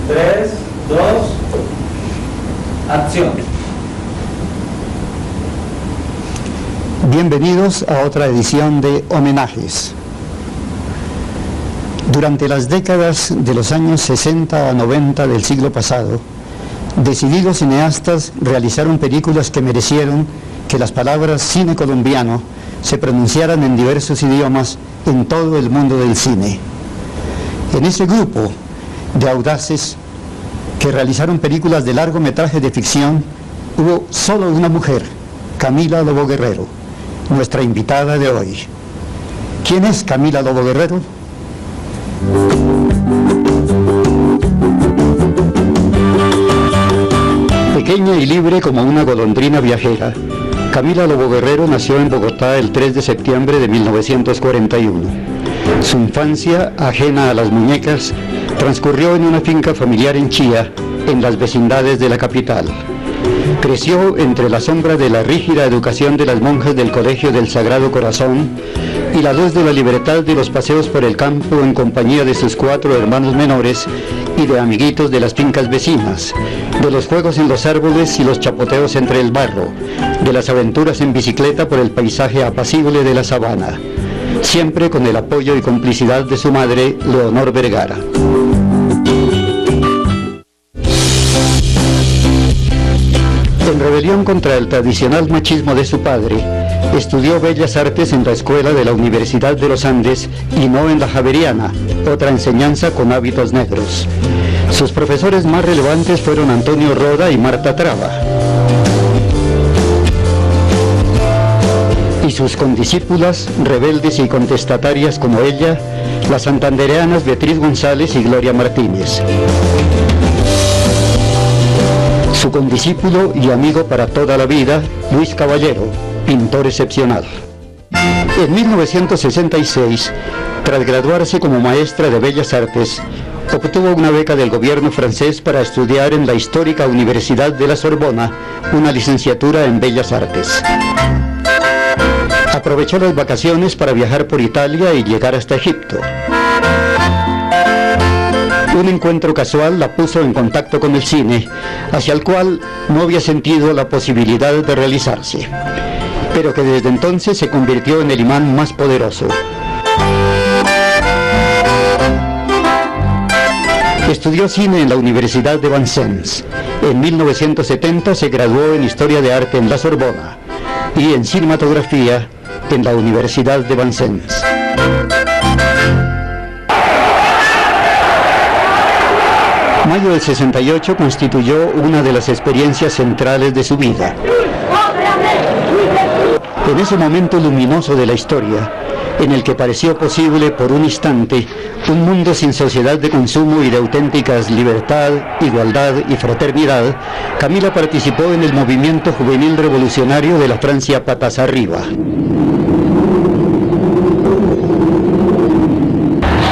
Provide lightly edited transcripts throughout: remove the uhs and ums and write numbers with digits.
3, 2, acción. Bienvenidos a otra edición de Homenajes. Durante las décadas de los años 60 a 90 del siglo pasado, decididos cineastas realizaron películas que merecieron que las palabras cine colombiano se pronunciaran en diversos idiomas en todo el mundo del cine. En ese grupo de audaces que realizaron películas de largometraje de ficción, hubo solo una mujer, Camila Lobo Guerrero, nuestra invitada de hoy. ¿Quién es Camila Lobo Guerrero? Pequeña y libre como una golondrina viajera, Camila Lobo Guerrero nació en Bogotá el 3 de septiembre de 1941. Su infancia, ajena a las muñecas, transcurrió en una finca familiar en Chía, en las vecindades de la capital. Creció entre la sombra de la rígida educación de las monjas del Colegio del Sagrado Corazón y la luz de la libertad de los paseos por el campo en compañía de sus 4 hermanos menores y de amiguitos de las fincas vecinas, de los juegos en los árboles y los chapoteos entre el barro, de las aventuras en bicicleta por el paisaje apacible de la sabana, siempre con el apoyo y complicidad de su madre, Leonor Vergara. En rebelión contra el tradicional machismo de su padre, estudió Bellas Artes en la Escuela de la Universidad de los Andes y no en la Javeriana, otra enseñanza con hábitos negros. Sus profesores más relevantes fueron Antonio Roda y Marta Traba. Y sus condiscípulas, rebeldes y contestatarias como ella, las santandereanas Beatriz González y Gloria Martínez. Su condiscípulo y amigo para toda la vida, Luis Caballero, pintor excepcional. En 1966, tras graduarse como maestra de Bellas Artes, obtuvo una beca del gobierno francés para estudiar en la histórica Universidad de la Sorbona una licenciatura en Bellas Artes. Aprovechó las vacaciones para viajar por Italia y llegar hasta Egipto. Un encuentro casual la puso en contacto con el cine, hacia el cual no había sentido la posibilidad de realizarse, pero que desde entonces se convirtió en el imán más poderoso. Estudió cine en la Universidad de Vincennes. En 1970 se graduó en Historia de Arte en la Sorbona y en Cinematografía en la Universidad de Vincennes. Mayo del 68 constituyó una de las experiencias centrales de su vida. En ese momento luminoso de la historia, en el que pareció posible por un instante un mundo sin sociedad de consumo y de auténticas libertad, igualdad y fraternidad, Camila participó en el movimiento juvenil revolucionario de la Francia patas arriba.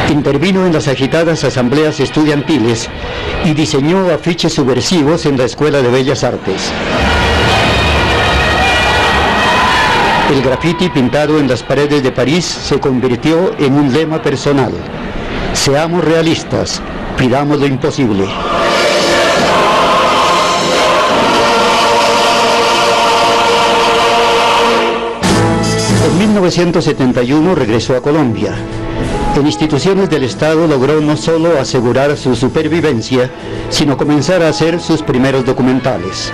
Intervino en las agitadas asambleas estudiantiles y diseñó afiches subversivos en la Escuela de Bellas Artes. El grafiti pintado en las paredes de París se convirtió en un lema personal: seamos realistas, pidamos lo imposible. En 1971 regresó a Colombia. En instituciones del Estado logró no solo asegurar su supervivencia, sino comenzar a hacer sus primeros documentales.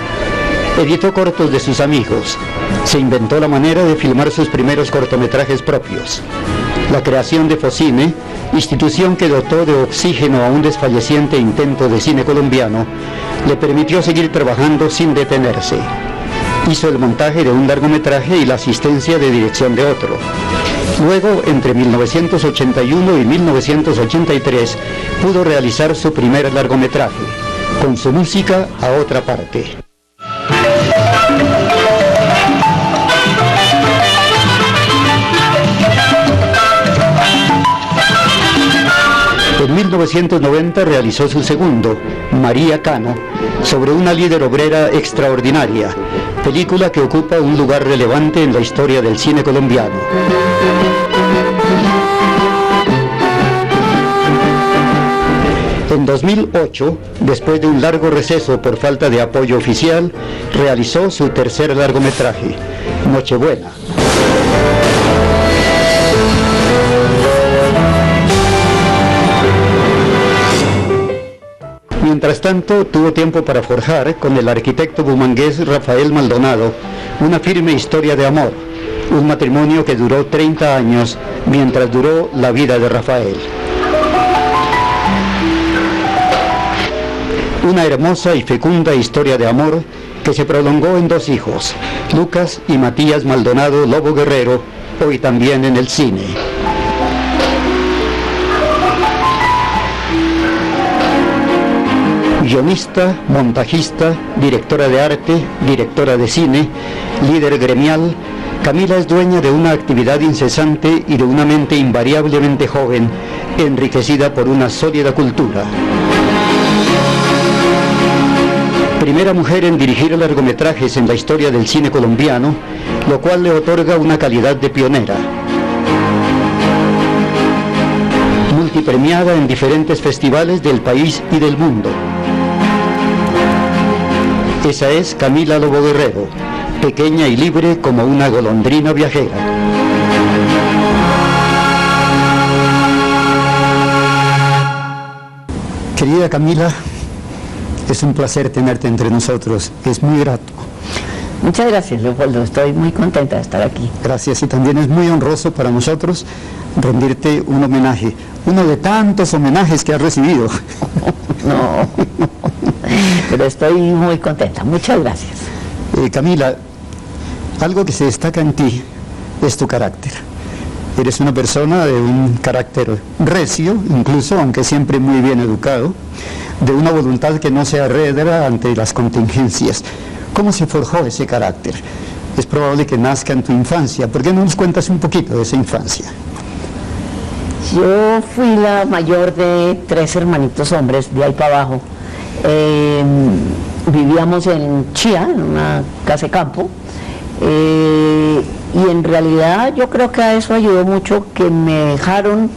Editó cortos de sus amigos. Se inventó la manera de filmar sus primeros cortometrajes propios. La creación de Focine, institución que dotó de oxígeno a un desfalleciente intento de cine colombiano, le permitió seguir trabajando sin detenerse. Hizo el montaje de un largometraje y la asistencia de dirección de otro. Luego, entre 1981 y 1983, pudo realizar su primer largometraje, Con su música a otra parte. En 1990 realizó su segundo, María Cano, sobre una líder obrera extraordinaria, película que ocupa un lugar relevante en la historia del cine colombiano. En 2008, después de un largo receso por falta de apoyo oficial, realizó su tercer largometraje, Nochebuena. Mientras tanto, tuvo tiempo para forjar con el arquitecto bumangués Rafael Maldonado una firme historia de amor, un matrimonio que duró 30 años mientras duró la vida de Rafael. Una hermosa y fecunda historia de amor que se prolongó en 2 hijos, Lucas y Matías Maldonado Lobo Guerrero, hoy también en el cine. Guionista, montajista, directora de arte, directora de cine, líder gremial, Camila es dueña de una actividad incesante y de una mente invariablemente joven, enriquecida por una sólida cultura. Primera mujer en dirigir largometrajes en la historia del cine colombiano, lo cual le otorga una calidad de pionera. Multipremiada en diferentes festivales del país y del mundo. Esa es Camila Lobo Guerrero, pequeña y libre como una golondrina viajera. Querida Camila, es un placer tenerte entre nosotros, es muy grato. Muchas gracias, Leopoldo, estoy muy contenta de estar aquí. Gracias, y también es muy honroso para nosotros rendirte un homenaje, uno de tantos homenajes que has recibido. No, pero estoy muy contenta, muchas gracias. Camila, algo que se destaca en ti es tu carácter. Eres una persona de un carácter recio, incluso, aunque siempre muy bien educado, de una voluntad que no se arredra ante las contingencias. ¿Cómo se forjó ese carácter? Es probable que nazca en tu infancia. ¿Por qué no nos cuentas un poquito de esa infancia? Yo fui la mayor de 3 hermanitos hombres, de ahí para abajo. Vivíamos en Chía, en una casa de campo, y en realidad yo creo que a eso ayudó mucho que me dejaron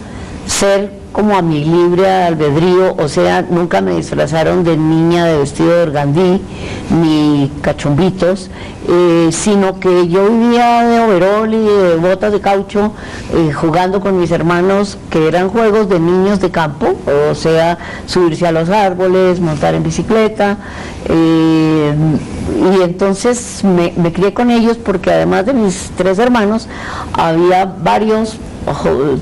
ser como a mi libre albedrío, o sea, nunca me disfrazaron de niña de vestido de organdí, ni cachombitos, sino que yo vivía de overol y de botas de caucho, jugando con mis hermanos, que eran juegos de niños de campo, o sea, subirse a los árboles, montar en bicicleta, y entonces me crié con ellos porque además de mis 3 hermanos, había varios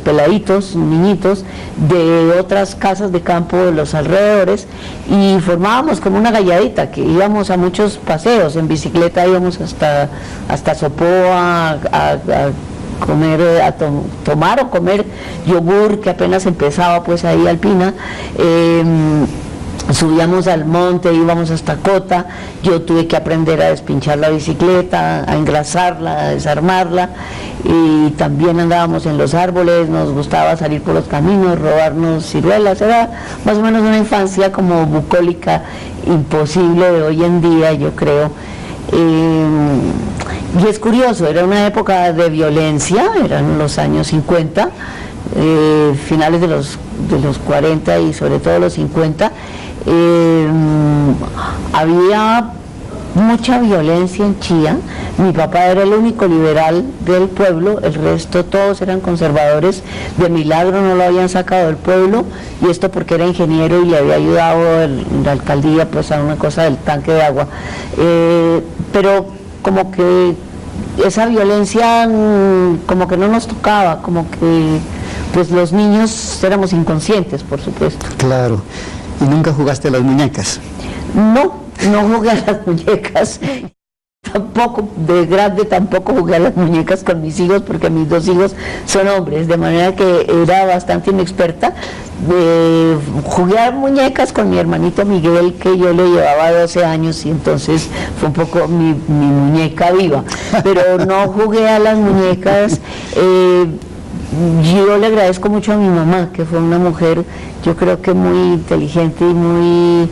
peladitos, niñitos de otras casas de campo de los alrededores, y formábamos como una galladita que íbamos a muchos paseos en bicicleta, íbamos hasta Sopoa a comer, tomar o comer yogur que apenas empezaba pues ahí Alpina. Subíamos al monte, íbamos hasta Cota, yo tuve que aprender a despinchar la bicicleta, a engrasarla, a desarmarla, y también andábamos en los árboles, nos gustaba salir por los caminos, robarnos ciruelas, era más o menos una infancia como bucólica, imposible de hoy en día, yo creo. Y es curioso, era una época de violencia, eran los años 50, finales de los 40 y sobre todo los 50, había mucha violencia en Chía. Mi papá era el único liberal del pueblo, el resto todos eran conservadores, de milagro no lo habían sacado del pueblo, y esto porque era ingeniero y le había ayudado la alcaldía pues a una cosa del tanque de agua, pero como que esa violencia como que no nos tocaba, como que pues los niños éramos inconscientes, por supuesto. Claro. ¿Y nunca jugaste a las muñecas? No jugué a las muñecas. Tampoco, de grande tampoco jugué a las muñecas con mis hijos, porque mis 2 hijos son hombres, de manera que era bastante inexperta. Jugué a muñecas con mi hermanito Miguel, que yo le llevaba 12 años, y entonces fue un poco mi muñeca viva, pero no jugué a las muñecas. Yo le agradezco mucho a mi mamá, que fue una mujer, yo creo que muy inteligente y muy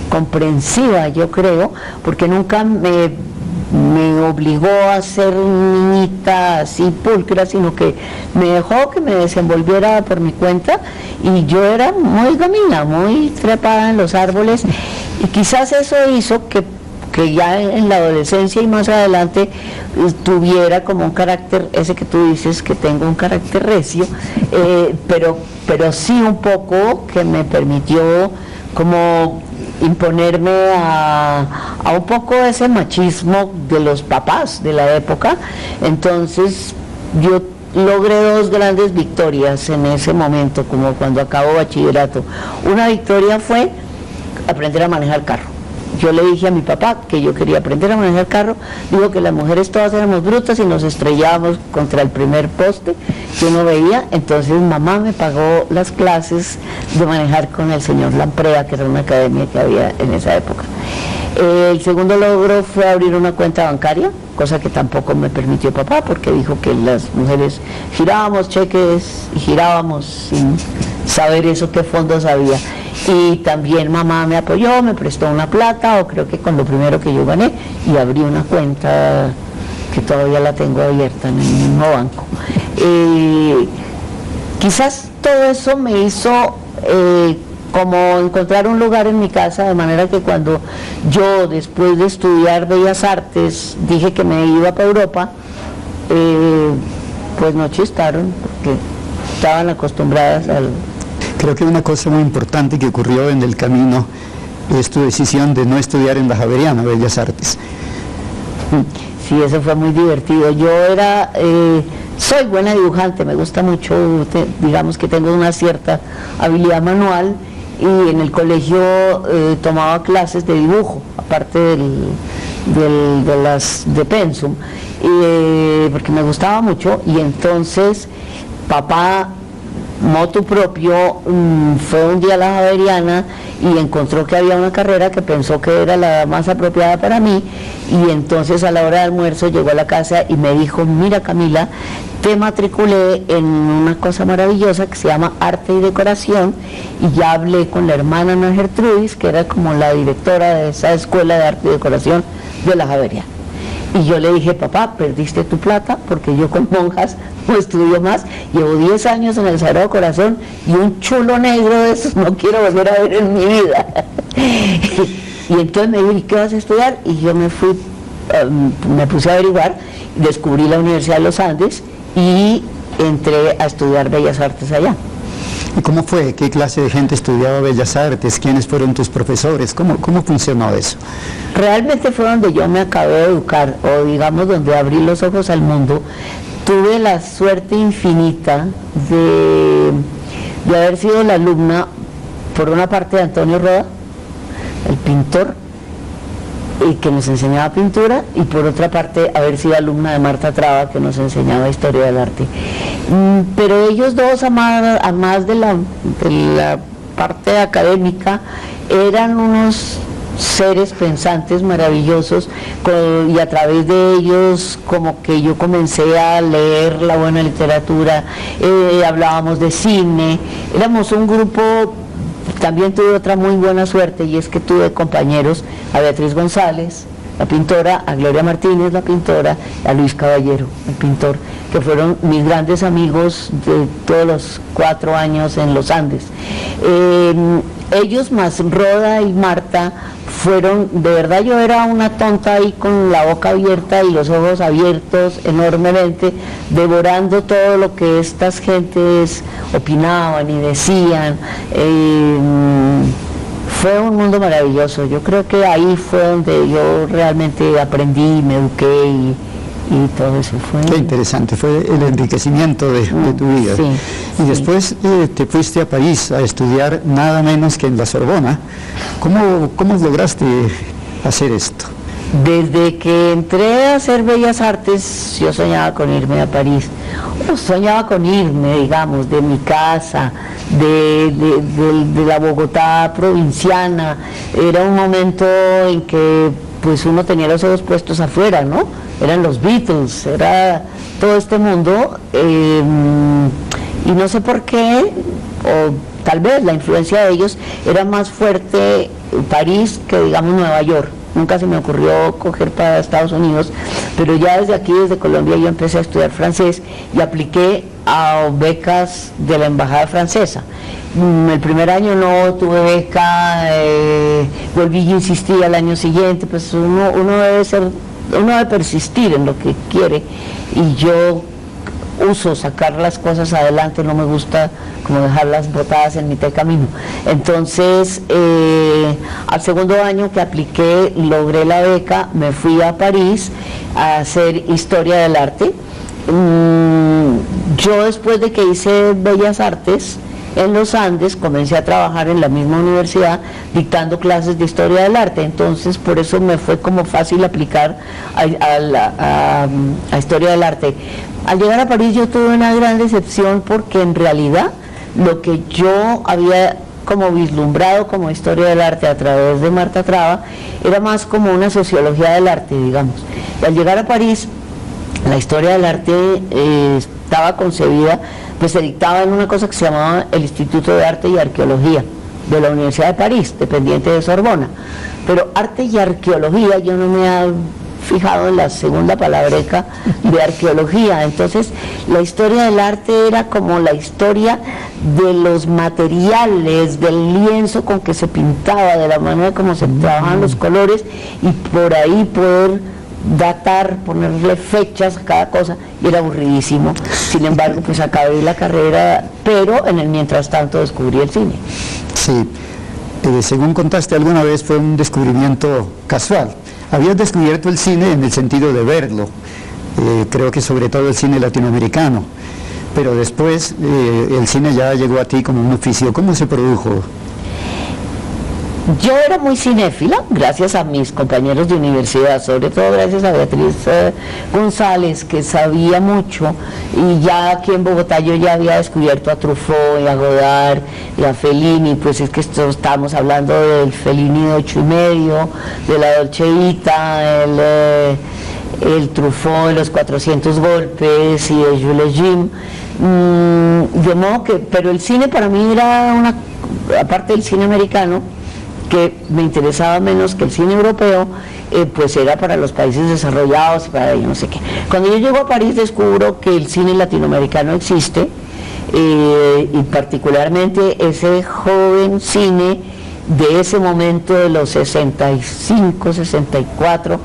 comprensiva, yo creo, porque nunca me me obligó a ser niñita así pulcra, sino que me dejó que me desenvolviera por mi cuenta, y yo era muy gamina, muy trepada en los árboles, y quizás eso hizo que ya en la adolescencia y más adelante tuviera como un carácter, ese que tú dices que tengo un carácter recio, pero sí un poco que me permitió como imponerme a un poco ese machismo de los papás de la época. Entonces yo logré dos grandes victorias en ese momento, como cuando acabó bachillerato. Una victoria fue aprender a manejar carro. Yo le dije a mi papá que yo quería aprender a manejar carro, digo que las mujeres todas éramos brutas y nos estrellábamos contra el primer poste que uno veía. Entonces mamá me pagó las clases de manejar con el señor Lamprea, que era una academia que había en esa época. El segundo logro fue abrir una cuenta bancaria, cosa que tampoco me permitió papá, porque dijo que las mujeres girábamos cheques y girábamos sin saber eso qué fondos había. Y también mamá me apoyó, me prestó una plata, o creo que con lo primero que yo gané, y abrí una cuenta que todavía la tengo abierta en el mismo banco. Quizás todo eso me hizo como encontrar un lugar en mi casa, de manera que cuando yo, después de estudiar Bellas Artes, dije que me iba para Europa, pues no chistaron, porque estaban acostumbradas al... Creo que una cosa muy importante que ocurrió en el camino es tu decisión de no estudiar en la Javeriana Bellas Artes. Sí, eso fue muy divertido. Yo soy buena dibujante, me gusta mucho, digamos que tengo una cierta habilidad manual, y en el colegio tomaba clases de dibujo, aparte de pensum, porque me gustaba mucho. Y entonces papá, motu propio, fue un día a la Javeriana y encontró que había una carrera que pensó que era la más apropiada para mí, y entonces a la hora de almuerzo llegó a la casa y me dijo: mira, Camila, te matriculé en una cosa maravillosa que se llama Arte y Decoración, y ya hablé con la hermana Ana Gertrudis, que era como la directora de esa escuela de Arte y Decoración de la Javeriana. Y yo le dije: papá, perdiste tu plata, porque yo con monjas no estudio más, llevo 10 años en el Sagrado Corazón, y un chulo negro de esos no quiero volver a ver en mi vida. Y entonces me dijo: ¿y qué vas a estudiar? Y yo me puse a averiguar, descubrí la Universidad de los Andes y entré a estudiar Bellas Artes allá. ¿Y cómo fue? ¿Qué clase de gente estudiaba Bellas Artes? ¿Quiénes fueron tus profesores? ¿Cómo funcionó eso? Realmente fue donde yo me acabé de educar, o digamos donde abrí los ojos al mundo. Tuve la suerte infinita de haber sido la alumna, por una parte, de Antonio Roda, el pintor, que nos enseñaba pintura, y por otra parte haber sido alumna de Marta Traba, que nos enseñaba historia del arte. Pero ellos dos, a más de la parte académica, eran unos seres pensantes maravillosos, y a través de ellos como que yo comencé a leer la buena literatura, hablábamos de cine, éramos un grupo. También tuve otra muy buena suerte, y es que tuve compañeros: a Beatriz González, la pintora; a Gloria Martínez, la pintora; a Luis Caballero, el pintor, que fueron mis grandes amigos de todos los 4 años en los Andes. Ellos más Roda y Marta fueron, de verdad, yo era una tonta ahí con la boca abierta y los ojos abiertos enormemente, devorando todo lo que estas gentes opinaban y decían. Fue un mundo maravilloso. Yo creo que ahí fue donde yo realmente aprendí, me eduqué, y todo eso fue... Qué interesante, fue el enriquecimiento de tu vida. Sí, y después te fuiste a París a estudiar nada menos que en la Sorbona. ¿Cómo lograste hacer esto? Desde que entré a hacer Bellas Artes, yo soñaba con irme a París. Soñaba con irme, digamos, de mi casa, de la Bogotá provinciana. Era un momento en que pues uno tenía los ojos puestos afuera, ¿no? Eran los Beatles, era todo este mundo, y no sé por qué, o tal vez la influencia de ellos era más fuerte en París que, digamos, Nueva York. nunca se me ocurrió coger para Estados Unidos, pero ya desde aquí, desde Colombia, yo empecé a estudiar francés y apliqué a becas de la embajada francesa. El primer año no tuve beca, volví y insistí al año siguiente, pues uno debe persistir en lo que quiere, y yo uso sacar las cosas adelante, no me gusta como dejarlas botadas en mitad de camino. Entonces, al segundo año que apliqué, logré la beca, me fui a París a hacer historia del arte. Yo, después de que hice Bellas Artes en los Andes, comencé a trabajar en la misma universidad dictando clases de historia del arte, entonces por eso me fue como fácil aplicar a historia del arte. Al llegar a París yo tuve una gran decepción, porque en realidad lo que yo había como vislumbrado como historia del arte a través de Marta Traba era más como una sociología del arte, digamos. Y al llegar a París, la historia del arte estaba concebida, pues se dictaba en una cosa que se llamaba el Instituto de Arte y Arqueología de la Universidad de París, dependiente de Sorbona. Pero arte y arqueología, yo no me he fijado en la segunda palabreca de arqueología. Entonces la historia del arte era como la historia de los materiales, del lienzo con que se pintaba, de la manera como se trabajaban los colores, y por ahí poder datar, ponerle fechas a cada cosa, y era aburridísimo. Sin embargo, pues acabé la carrera, pero en el mientras tanto descubrí el cine. Sí, según contaste alguna vez, fue un descubrimiento casual. Habías descubierto el cine en el sentido de verlo, creo que sobre todo el cine latinoamericano, pero después el cine ya llegó a ti como un oficio. ¿Cómo se produjo? Yo era muy cinéfila, gracias a mis compañeros de universidad, sobre todo gracias a Beatriz González, que sabía mucho, y ya aquí en Bogotá yo ya había descubierto a Truffaut y a Godard y a Fellini. Pues es que estábamos hablando del Fellini de 8,5, de la Dolce Vita, el Truffaut de los 400 golpes y de Jules Jim. De modo que, pero el cine para mí era aparte del cine americano, que me interesaba menos que el cine europeo, pues era para los países desarrollados, para yo no sé qué. Cuando yo llego a París descubro que el cine latinoamericano existe, y particularmente ese joven cine de ese momento de los 65, 64,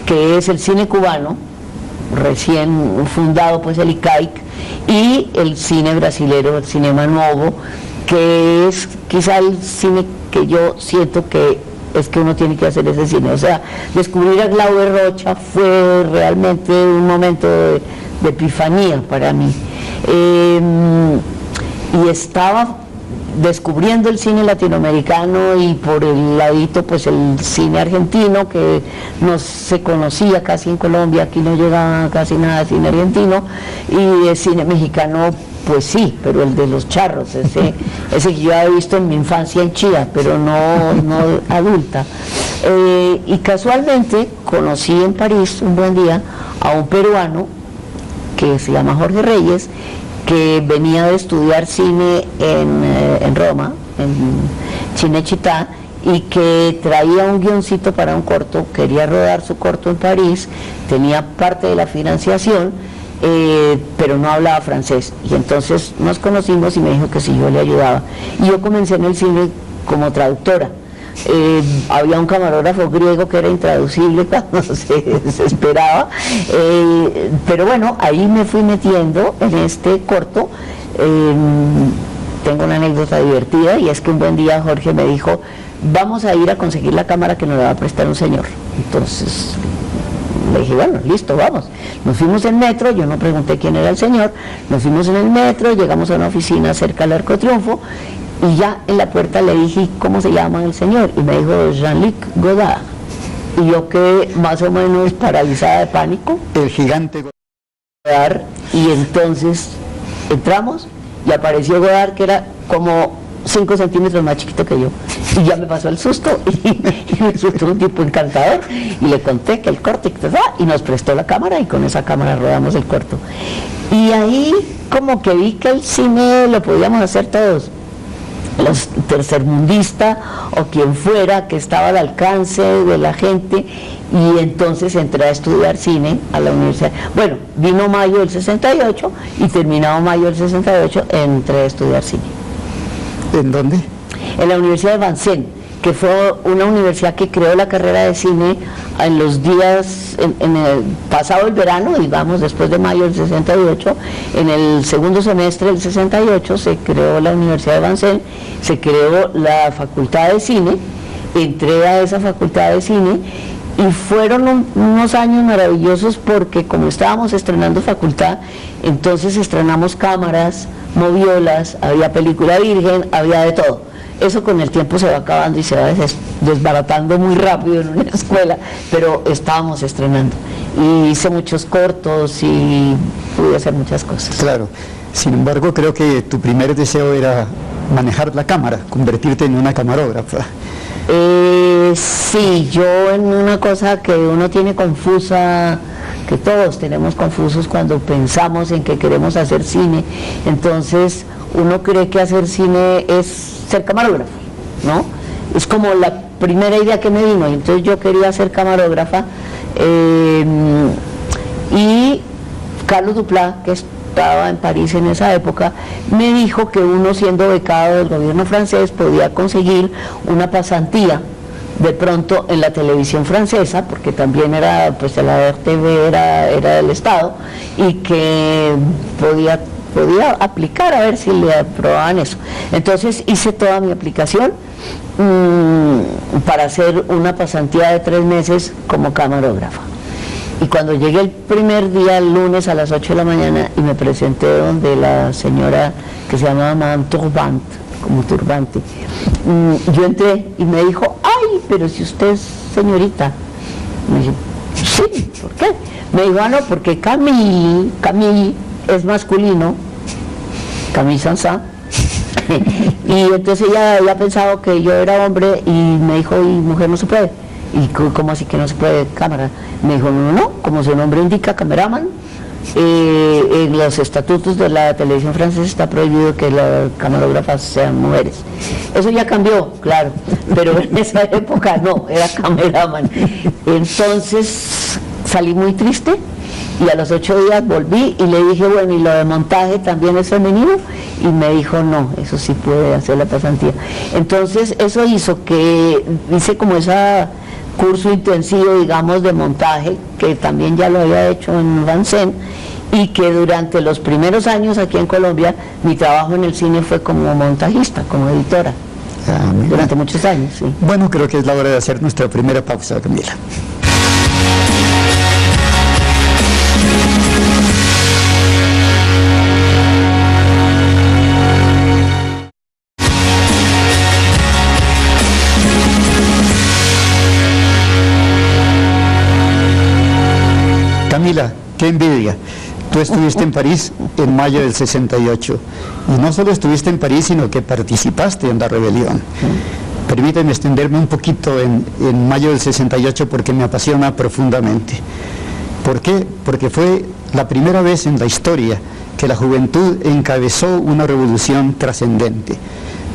que es el cine cubano, recién fundado pues el ICAIC, y el cine brasilero, el Cinema Novo, que es quizá el cine que yo siento que es que uno tiene que hacer ese cine. O sea, descubrir a Glauber Rocha fue realmente un momento de epifanía para mí. Y estaba descubriendo el cine latinoamericano, y por el ladito pues el cine argentino, que no se conocía casi en Colombia, aquí no llegaba casi nada de cine argentino, y el cine mexicano pues sí, pero el de los charros, ese que yo había visto en mi infancia en Chía, pero no adulta. Y casualmente conocí en París un buen día a un peruano que se llama Jorge Reyes, que venía de estudiar cine en Roma, en Cinecittà, y que traía un guioncito para un corto, quería rodar su corto en París, tenía parte de la financiación, pero no hablaba francés, y entonces nos conocimos y me dijo que si yo le ayudaba, y yo comencé en el cine como traductora. Había un camarógrafo griego que era intraducible cuando se esperaba, pero bueno, ahí me fui metiendo en este corto. Tengo una anécdota divertida, y es que un buen día Jorge me dijo: vamos a ir a conseguir la cámara que nos la va a prestar un señor. Entonces le dije, bueno, listo, vamos. Nos fuimos en metro, yo no pregunté quién era el señor, nos fuimos en el metro, llegamos a una oficina cerca del Arco de Triunfo, y ya en la puerta le dije, ¿cómo se llama el señor? Y me dijo, Jean-Luc Godard. Y yo quedé más o menos paralizada de pánico. El gigante Godard. Y entonces entramos y apareció Godard, que era como 5 centímetros más chiquito que yo, y ya me pasó el susto, y me resultó un tipo encantador, y le conté que el corte, y nos prestó la cámara, y con esa cámara rodamos el corto. Y ahí como que vi que el cine lo podíamos hacer todos, los tercermundista o quien fuera que estaba al alcance de la gente, y entonces entré a estudiar cine a la universidad. Bueno, vino mayo del 68 y terminado mayo del 68 entré a estudiar cine. ¿En dónde? En la Universidad de Vincennes, que fue una universidad que creó la carrera de cine en los días, en el pasado el verano, digamos, después de mayo del 68, en el segundo semestre del 68 se creó la Universidad de Vincennes, se creó la Facultad de Cine, entré a esa Facultad de Cine y fueron unos años maravillosos porque como estábamos estrenando facultad, entonces estrenamos cámaras, moviolas, había película virgen, había de todo. Eso con el tiempo se va acabando y se va desbaratando muy rápido en una escuela, pero estábamos estrenando. Y hice muchos cortos y pude hacer muchas cosas. Claro. Sin embargo, creo que tu primer deseo era manejar la cámara, convertirte en una camarógrafa. Sí, yo en una cosa que uno tiene confusa, que todos tenemos confusos cuando pensamos en que queremos hacer cine, entonces uno cree que hacer cine es ser camarógrafo, ¿no? Es como la primera idea que me vino, y entonces yo quería ser camarógrafa, y Carlos Duplat, que estaba en París en esa época, me dijo que uno, siendo becado del gobierno francés, podía conseguir una pasantía de pronto en la televisión francesa, porque también era, pues la RTV era del Estado, y que podía aplicar a ver si le aprobaban eso. Entonces hice toda mi aplicación para hacer una pasantía de 3 meses como camarógrafa. Y cuando llegué el primer día, el lunes a las 8 de la mañana, y me presenté donde la señora que se llamaba Madame Turbante, como turbante, yo entré y me dijo, ay, pero si usted es señorita. Me dije, sí, ¿por qué? Me dijo, no, porque Camille es masculino, Camille Saint-Saëns, y entonces ella había pensado que yo era hombre y me dijo, y mujer no se puede. ¿Y cómo así que no se puede cámara? Me dijo, no, como su nombre indica, cameraman, en los estatutos de la televisión francesa está prohibido que las camarógrafas sean mujeres. Eso ya cambió, claro, pero en esa época no, era cameraman. Entonces salí muy triste y a los 8 días volví y le dije, bueno, ¿y lo de montaje también es femenino? Y me dijo, no, eso sí puede hacer la pasantía. Entonces eso hizo que hice como ese curso intensivo, digamos, de montaje, que también ya lo había hecho en Vincennes, y que durante los primeros años aquí en Colombia mi trabajo en el cine fue como montajista, como editora, durante muchos años, sí. Bueno, creo que es la hora de hacer nuestra primera pausa, Camila. Camila, qué envidia. Tú estuviste en París en mayo del 68 y no solo estuviste en París, sino que participaste en la rebelión. Permíteme extenderme un poquito en mayo del 68 porque me apasiona profundamente. ¿Por qué? Porque fue la primera vez en la historia que la juventud encabezó una revolución trascendente.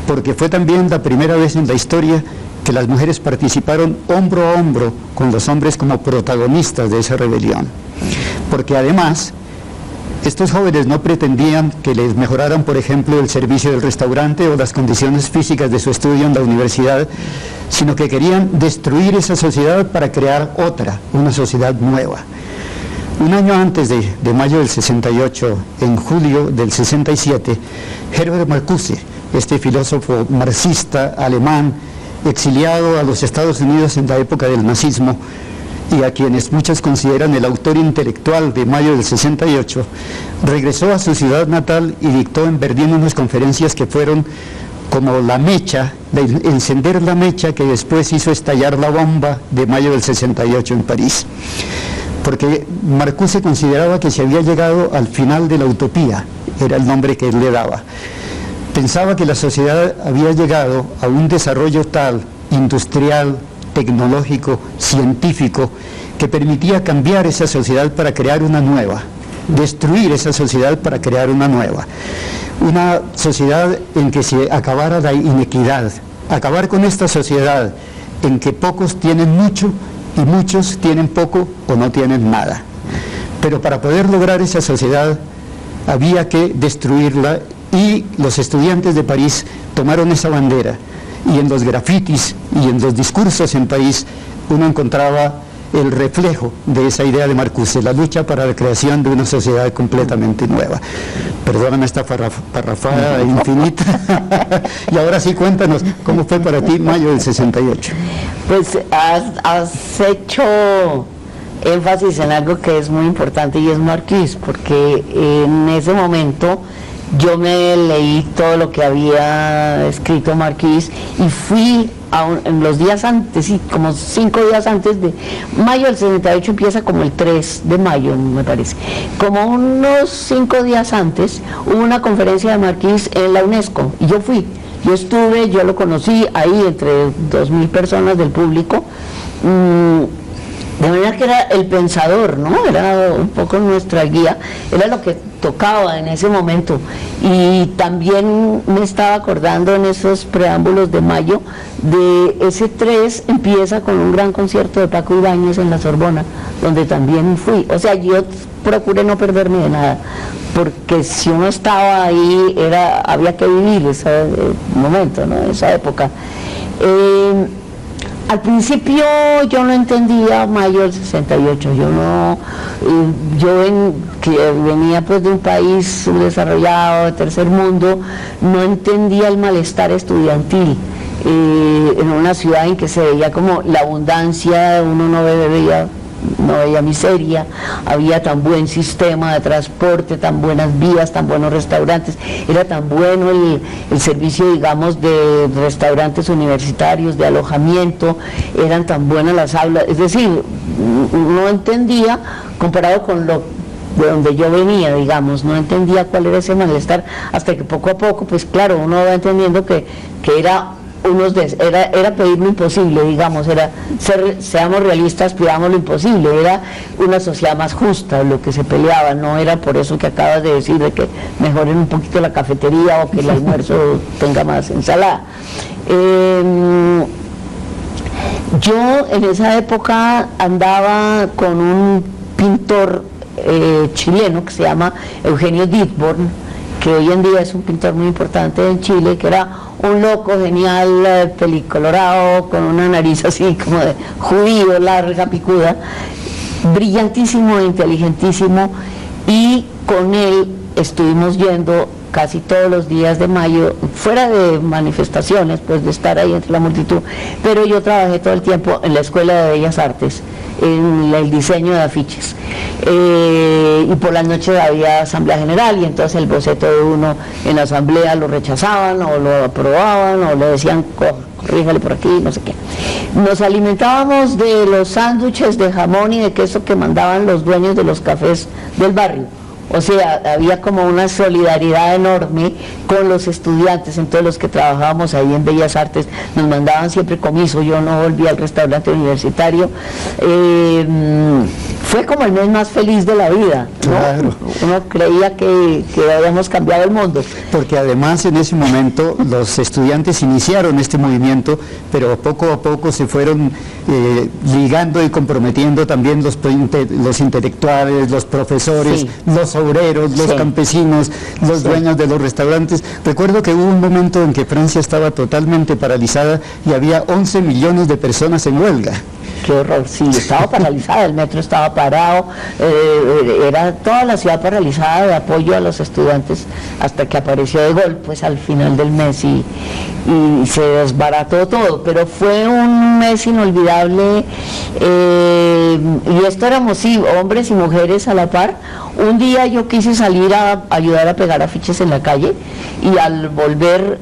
Porque fue también la primera vez en la historia que las mujeres participaron hombro a hombro con los hombres como protagonistas de esa rebelión. Porque además, estos jóvenes no pretendían que les mejoraran, por ejemplo, el servicio del restaurante o las condiciones físicas de su estudio en la universidad, sino que querían destruir esa sociedad para crear otra, una sociedad nueva. Un año antes de mayo del 68, en julio del 67, Herbert Marcuse, este filósofo marxista alemán, exiliado a los Estados Unidos en la época del nazismo, y a quienes muchos consideran el autor intelectual de mayo del 68, regresó a su ciudad natal y dictó en Berlín unas conferencias que fueron como la mecha, de encender la mecha que después hizo estallar la bomba de mayo del 68 en París. Porque Marcuse consideraba que se había llegado al final de la utopía, era el nombre que él le daba. Pensaba que la sociedad había llegado a un desarrollo tal, industrial, tecnológico, científico, que permitía cambiar esa sociedad para crear una nueva, destruir esa sociedad para crear una nueva. una sociedad en que se acabara la inequidad, acabar con esta sociedad en que pocos tienen mucho y muchos tienen poco o no tienen nada. Pero para poder lograr esa sociedad había que destruirla, y los estudiantes de París tomaron esa bandera, y en los grafitis y en los discursos en París uno encontraba el reflejo de esa idea de Marcuse, la lucha para la creación de una sociedad completamente nueva. Perdóname esta parrafada infinita. Y ahora sí, cuéntanos, ¿cómo fue para ti mayo del 68? Pues has hecho énfasis en algo que es muy importante, y es Marcuse, porque en ese momento yo me leí todo lo que había escrito Marcuse y fui en los días antes, sí, como 5 días antes de mayo del 68, empieza como el 3 de mayo, me parece. Como unos 5 días antes hubo una conferencia de Marcuse en la UNESCO y yo fui. Yo estuve, yo lo conocí ahí entre 2.000 personas del público. De manera que era el pensador, ¿no? Era un poco nuestra guía, era lo que tocaba en ese momento. Y también me estaba acordando en esos preámbulos de mayo, de ese 3 empieza con un gran concierto de Paco Ibáñez en la Sorbona, donde también fui. O sea, yo procuré no perderme de nada, porque si uno estaba ahí, había que vivir ese momento, ¿no? Esa época. Al principio yo no entendía mayo del 68, que venía pues de un país subdesarrollado, de tercer mundo, no entendía el malestar estudiantil, en una ciudad en que se veía como la abundancia, uno no veía miseria, había tan buen sistema de transporte, tan buenas vías, tan buenos restaurantes, era tan bueno el servicio, digamos, de restaurantes universitarios, de alojamiento, eran tan buenas las aulas, es decir, no entendía, comparado con lo de donde yo venía, digamos, no entendía cuál era ese malestar, hasta que poco a poco, pues claro, uno va entendiendo que era pedir lo imposible, digamos, seamos realistas, pidamos lo imposible, era una sociedad más justa lo que se peleaba, no era por eso que acabas de decir, de que mejoren un poquito la cafetería o que el almuerzo tenga más ensalada. Yo en esa época andaba con un pintor chileno que se llama Eugenio Dittborn, que hoy en día es un pintor muy importante en Chile, que era un loco genial, pelicolorado, con una nariz así como de judío, larga, picuda, brillantísimo, inteligentísimo, y con él estuvimos yendo casi todos los días de mayo, fuera de manifestaciones, pues de estar ahí entre la multitud, pero yo trabajé todo el tiempo en la Escuela de Bellas Artes, en el diseño de afiches, y por las noches había asamblea general, y entonces el boceto de uno en la asamblea lo rechazaban o lo aprobaban o le decían corríjale por aquí, no sé qué. Nos alimentábamos de los sándwiches de jamón y de queso que mandaban los dueños de los cafés del barrio. O sea, había como una solidaridad enorme con los estudiantes, entonces los que trabajábamos ahí en Bellas Artes nos mandaban siempre comiso, yo no volví al restaurante universitario. Fue como el mes más feliz de la vida, ¿no? Claro. Uno creía que habíamos cambiado el mundo. Porque además en ese momento los estudiantes iniciaron este movimiento, pero poco a poco se fueron ligando y comprometiendo también los intelectuales, los profesores, sí, los obreros, los campesinos, los dueños de los restaurantes. Recuerdo que hubo un momento en que Francia estaba totalmente paralizada y había 11 millones de personas en huelga. Qué horror, sí, estaba paralizada, el metro estaba parado, era toda la ciudad paralizada de apoyo a los estudiantes, hasta que apareció De Gaulle pues al final del mes y se desbarató todo, pero fue un mes inolvidable, y esto éramos sí, hombres y mujeres a la par. Un día yo quise salir a ayudar a pegar afiches en la calle, y al volver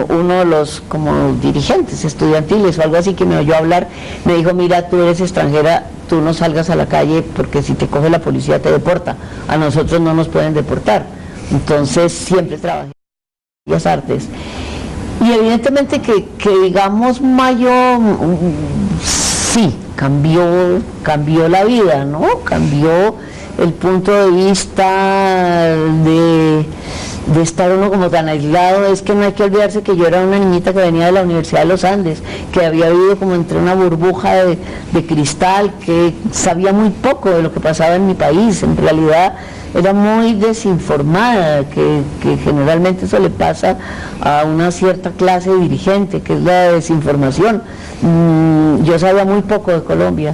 uno de los como dirigentes estudiantiles o algo así que me oyó hablar, me dijo: mira, tú eres extranjera, tú no salgas a la calle porque si te coge la policía te deporta, a nosotros no nos pueden deportar. Entonces siempre trabajé en Bellas Artes, y evidentemente que digamos mayo sí cambió la vida, ¿no? Cambió el punto de vista de estar uno como tan aislado. Es que no hay que olvidarse que yo era una niñita que venía de la Universidad de los Andes, que había vivido como entre una burbuja de cristal, que sabía muy poco de lo que pasaba en mi país. En realidad era muy desinformada, que generalmente eso le pasa a una cierta clase dirigente, que es la desinformación. Yo sabía muy poco de Colombia,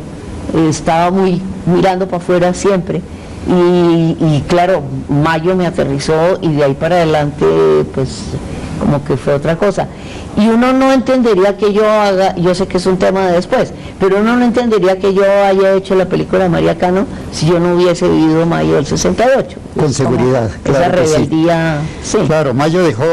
estaba muy mirando para afuera siempre. Y claro, mayo me aterrizó y de ahí para adelante pues como que fue otra cosa. Y uno no entendería que yo haga, yo sé que es un tema de después, pero uno no entendería que yo haya hecho la película María Cano si yo no hubiese vivido mayo del 68. Con seguridad, claro. Esa rebeldía, sí. Claro, mayo dejó,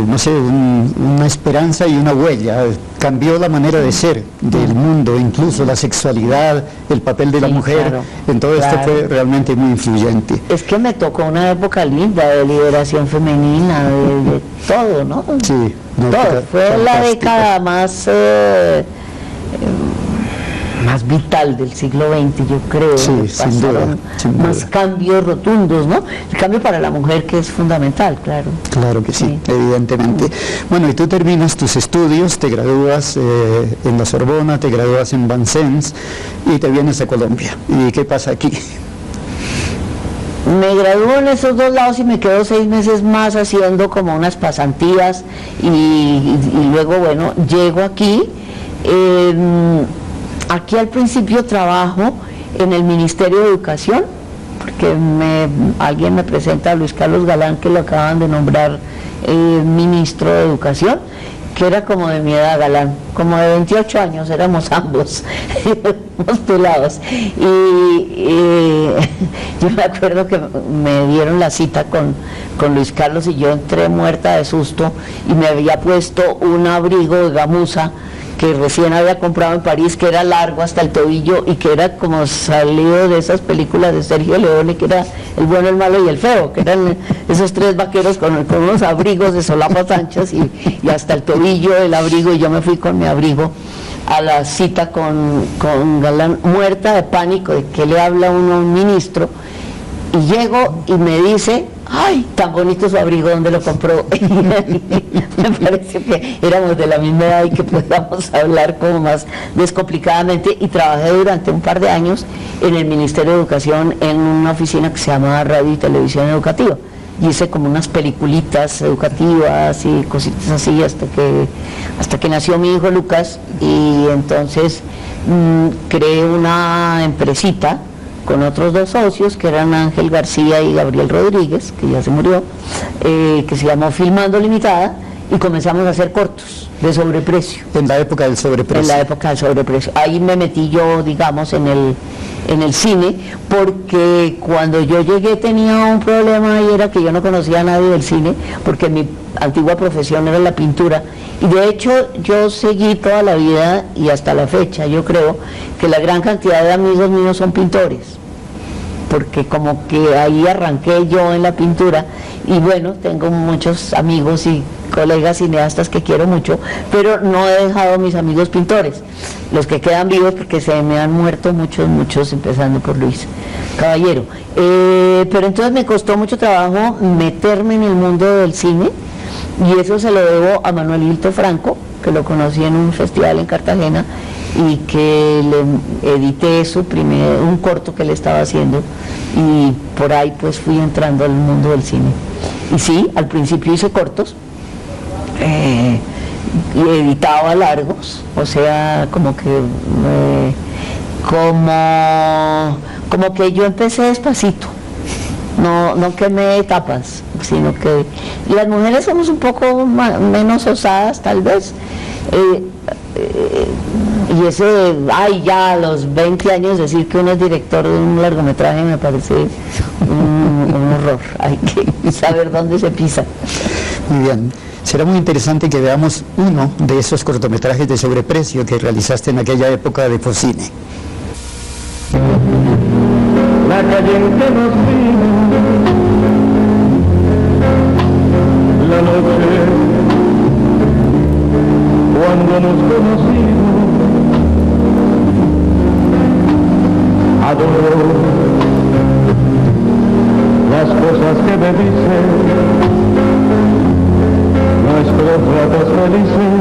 no sé, una esperanza y una huella, cambió la manera de ser del mundo, incluso la sexualidad, el papel de la mujer, claro, en todo esto fue realmente muy influyente. Es que me tocó una época linda de liberación femenina, de todo, ¿no? Sí. No, todo, fue la década más más vital del siglo XX, yo creo. Sí, sin duda, más cambios rotundos, ¿no? El cambio para la mujer, que es fundamental, claro. Claro que sí, evidentemente. Bueno, y tú terminas tus estudios, te gradúas en la Sorbona, te gradúas en Vincennes y te vienes a Colombia. ¿Y qué pasa aquí? Me graduó en esos dos lados y me quedo 6 meses más haciendo como unas pasantías y luego, bueno, llego aquí. Aquí al principio trabajo en el Ministerio de Educación, porque alguien me presenta a Luis Carlos Galán, que lo acaban de nombrar ministro de Educación, que era como de mi edad, Galán, como de 28 años, éramos ambos, unos pelados. Y yo me acuerdo que me dieron la cita con Luis Carlos y yo entré muerta de susto y me había puesto un abrigo de gamuza que recién había comprado en París, que era largo hasta el tobillo y que era como salido de esas películas de Sergio Leone, que era El bueno, el malo y el feo, que eran esos 3 vaqueros con unos abrigos de solapas anchas y hasta el tobillo el abrigo, y yo me fui con mi abrigo a la cita con Galán, muerta de pánico de que le habla uno a un ministro, y llego y me dice: ¡ay, tan bonito su abrigo! ¿Dónde lo compró? Me parece que éramos de la misma edad y que podíamos hablar como más descomplicadamente, y trabajé durante un par de años en el Ministerio de Educación en una oficina que se llamaba Radio y Televisión Educativa, y hice como unas peliculitas educativas y cositas así hasta que nació mi hijo Lucas, y entonces creé una empresita con otros 2 socios, que eran Ángel García y Gabriel Rodríguez, que ya se murió, que se llamó Filmando Limitada, y comenzamos a hacer cortos de sobreprecio. En la época del sobreprecio. En la época del sobreprecio. Ahí me metí yo, digamos, en el cine, porque cuando yo llegué tenía un problema, y era que yo no conocía a nadie del cine, porque mi antigua profesión era la pintura, y de hecho yo seguí toda la vida y hasta la fecha, yo creo que la gran cantidad de amigos míos son pintores, porque como que ahí arranqué yo en la pintura, y bueno, tengo muchos amigos y colegas cineastas que quiero mucho, pero no he dejado a mis amigos pintores, los que quedan vivos, porque se me han muerto muchos, empezando por Luis Caballero. Pero entonces me costó mucho trabajo meterme en el mundo del cine, y eso se lo debo a Manuel Hilto Franco, que lo conocí en un festival en Cartagena, y que le edité un corto que le estaba haciendo, y por ahí pues fui entrando al mundo del cine. Y sí, al principio hice cortos, y editaba largos, o sea, como que yo empecé despacito, no quemé etapas, sino que las mujeres somos un poco menos osadas tal vez, y ese, ya a los 20 años decir que uno es director de un largometraje me parece un horror. Hay que saber dónde se pisa. Muy bien. Será muy interesante que veamos uno de esos cortometrajes de sobreprecio que realizaste en aquella época de Focine. La calle en que nos vimos, la noche cuando nos conocimos, adoro la las cosas que me dicen, nuestros ratos felices,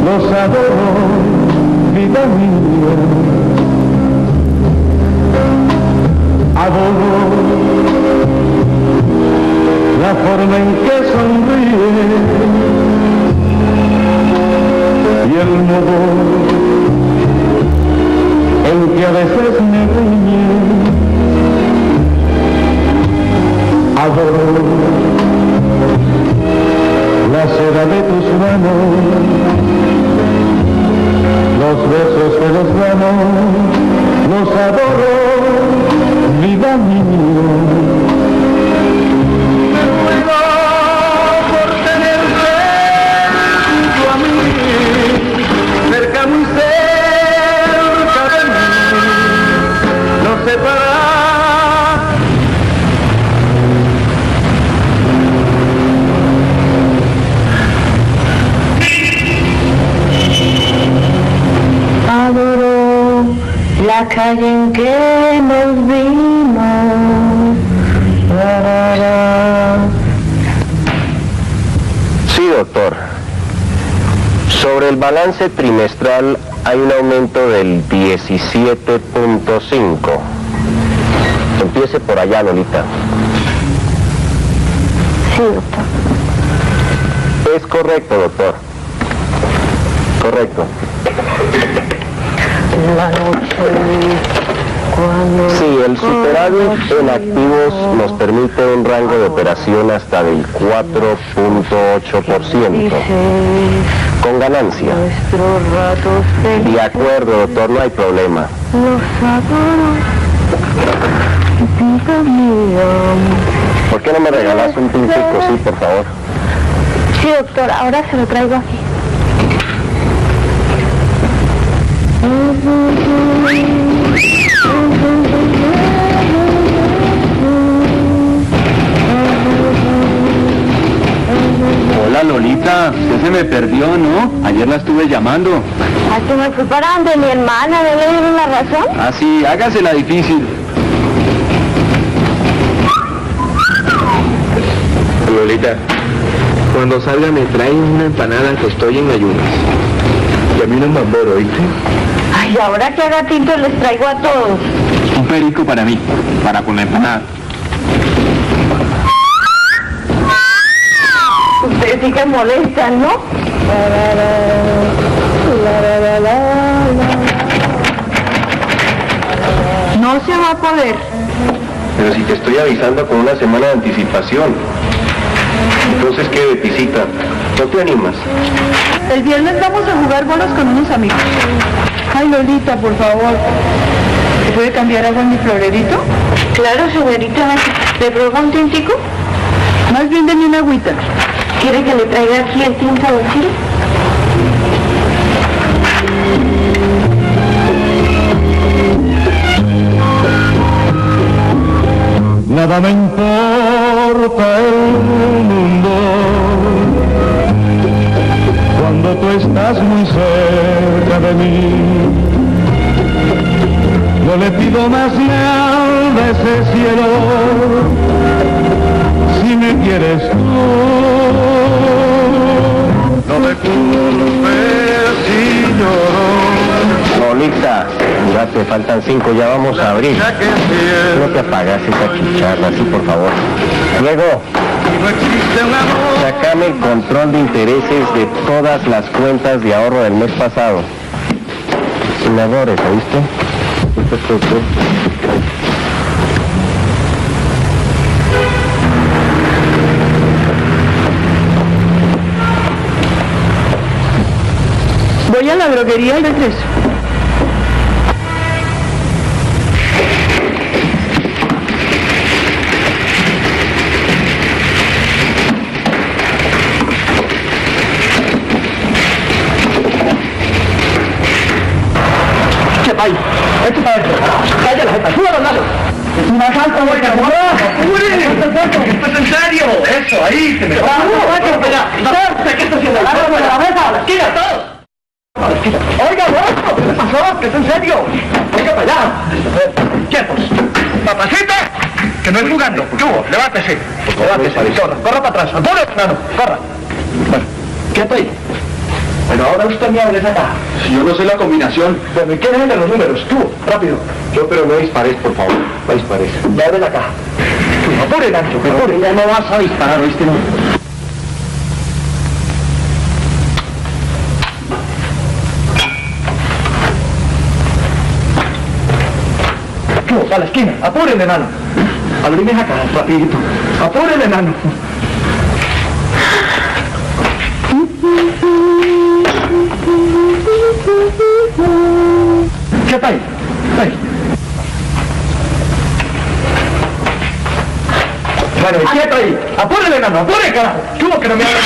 los adoro, vida mía. Adoro la forma en que sonríe y el modo en que a veces me riñe. Adoro la seda de tus manos, los besos que los damos, los adoro, vida mía. Me muero por tenerte junto a mí, cerca, muy cerca de mí, no separar. Adoro la calle en que nos vimos. Sí, doctor. Sobre el balance trimestral hay un aumento del 17.5. Empiece por allá, Lolita. Sí, doctor. Es correcto, doctor. Correcto. La noche cuando... Sí, el superávit en activos nos permite un rango de operación hasta del 4.8%. Con ganancia. Nuestros ratos felices. De acuerdo, doctor, no hay problema. Los adoro. Vida mía. ¿Por qué no me regalas un tintico? Sí, por favor. Sí, doctor, ahora se lo traigo aquí. Hola Lolita, usted se me perdió, ¿no? Ayer la estuve llamando. ¿A que me fui para donde mi hermana? ¿No le dieron la razón? Ah, sí, hágasela difícil. Lolita, cuando salga me traen una empanada que estoy en ayunas. Y a mí no me amor, ¿oíste? Ay, ahora que haga tinto les traigo a todos. Un perico para mí, para con la empanada. Ustedes sí que molestan, ¿no? No se va a poder. Pero si te estoy avisando con una semana de anticipación. Entonces, ¿qué, Betisita? ¿No te animas? El viernes vamos a jugar bolos con unos amigos. Ay, Lolita, por favor. ¿Se puede cambiar algo en mi florerito? Claro, señorita. ¿Le provoca un tintico? Más bien denme una agüita. ¿Quiere que le traiga aquí el tinto de Chile? Nada me importa el mundo cuando tú estás muy cerca de mí. No le pido más nada a ese cielo si me quieres tú. No me culpes si lloro. Lolita, ya te faltan 5, ya vamos a abrir. No te apagas esa chicharra, sí, por favor. Luego, sacame el control de intereses de todas las cuentas de ahorro del mes pasado. Sin errores, ¿oíste? Voy a la droguería y regreso. ¡Cállate la jeta! ¡Suba los lados! ¡Es un asalto, güey! ¡Esto es en serio! ¡Eso, ahí! ¡Se me va! ¡No, vaya! ¡Espera! ¿Qué está haciendo? ¡La cabeza! ¡La esquina, todos! Oiga, vos, ¿qué le pasó? ¿Qué es en serio? Oiga, para allá. Quietos. Papacita, que no es jugando. ¿Qué hubo? Levántese. Levántese. Corra para atrás. Apure, hermano. Corra. Bueno, quieto ahí. Bueno, ahora usted me hable acá. Si yo no sé la combinación. Bueno, ¿y quién es el de los números? Tú, rápido. Yo, pero no dispares, por favor. No dispares. Ya ven acá. Apure, Nacho, apure. Ya no vas a disparar, ¿oíste? No. A la esquina, apúrele, enano. Abrime acá, rapidito. Apúrele, enano. ¿Qué está ahí? Ahí. Bueno, ¿y quieto ahí? Apúrele, enano, apúrele, carajo. ¿Cómo que no me hablas?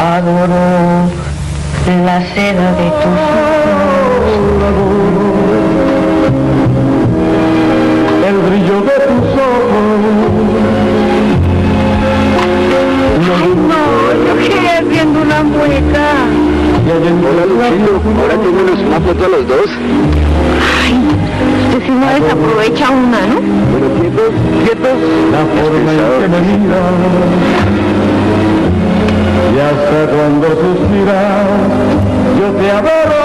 Adoro la seda de tus El brillo de tus ojos. Ay, no, yo quedé viendo una mueca. Hola, Luchito. Ahora tenemos una foto a los dos. Ay, usted sí no desaprovecha una, ¿no? Bueno, quietos, quietos. La forma en que me miras y hasta cuando suspiras, yo te adoro,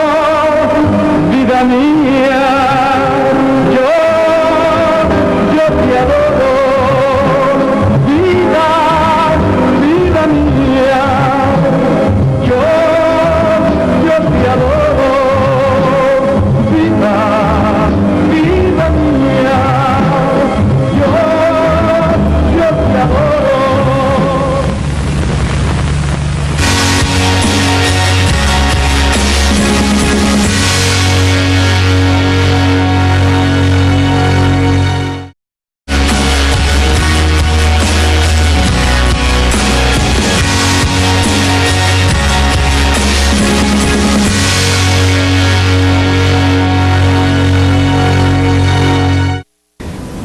vida mía. Yo te adoro, vida, vida mía. Yo te adoro, vida, vida mía. Yo te adoro.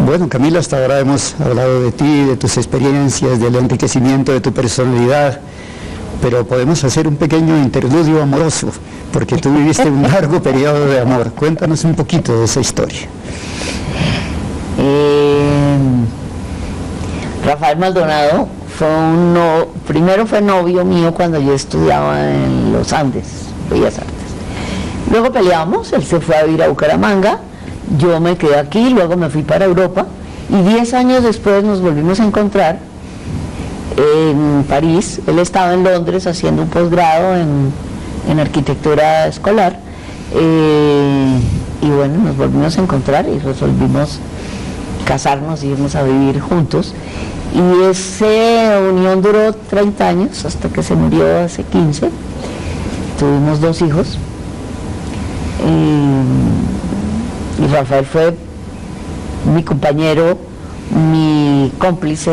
Bueno, Camilo, hasta ahora hemos hablado de ti, de tus experiencias, del enriquecimiento de tu personalidad, pero podemos hacer un pequeño interludio amoroso, porque tú viviste un largo periodo de amor. Cuéntanos un poquito de esa historia. Rafael Maldonado primero fue novio mío cuando yo estudiaba en los Andes, Bellas Artes. Luego peleamos, él se fue a vivir a Bucaramanga, yo me quedé aquí, luego me fui para Europa y 10 años después nos volvimos a encontrar en París. Él estaba en Londres haciendo un posgrado en arquitectura escolar y bueno, nos volvimos a encontrar y resolvimos casarnos y irnos a vivir juntos, y esa unión duró 30 años hasta que se murió hace 15. Tuvimos 2 hijos y Rafael fue mi compañero, mi cómplice.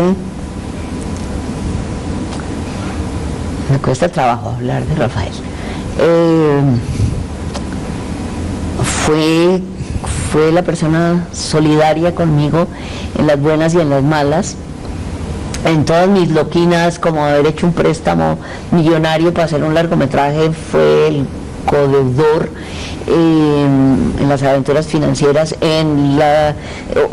Me cuesta trabajo hablar de Rafael. Fue la persona solidaria conmigo en las buenas y en las malas, en todas mis loquinas, como haber hecho un préstamo millonario para hacer un largometraje. Fue el codeudor en las aventuras financieras, en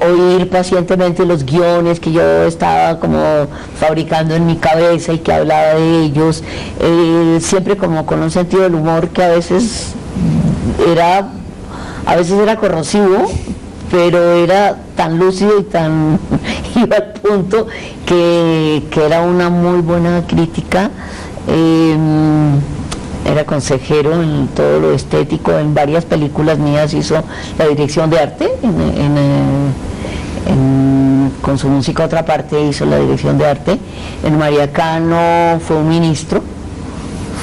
oír pacientemente los guiones que yo estaba como fabricando en mi cabeza y que hablaba de ellos, siempre como con un sentido del humor que a veces era corrosivo, pero era tan lúcido y tan iba al punto que era una muy buena crítica. Era consejero en todo lo estético, en varias películas mías hizo la dirección de arte, con su música Otra Parte hizo la dirección de arte. En María Cano fue un ministro,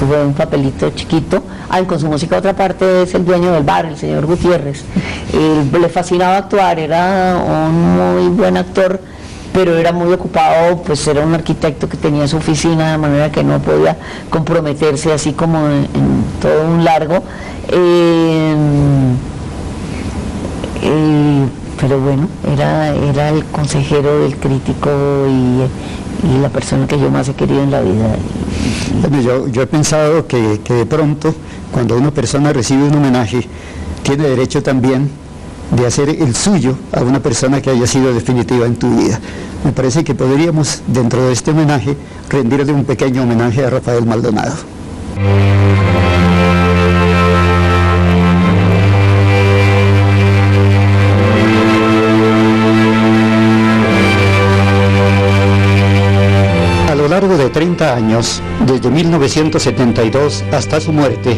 fue un papelito chiquito. Con su música otra parte es el dueño del bar, el señor Gutiérrez. Le fascinaba actuar, era un muy buen actor, pero era muy ocupado, pues era un arquitecto que tenía su oficina, de manera que no podía comprometerse así como en todo un largo. Pero bueno, era el consejero del crítico y la persona que yo más he querido en la vida. Bueno, yo he pensado que de pronto, cuando una persona recibe un homenaje, tiene derecho también de hacer el suyo a una persona que haya sido definitiva en tu vida. Me parece que podríamos, dentro de este homenaje, rendirle un pequeño homenaje a Rafael Maldonado. A lo largo de 30 años, desde 1972 hasta su muerte,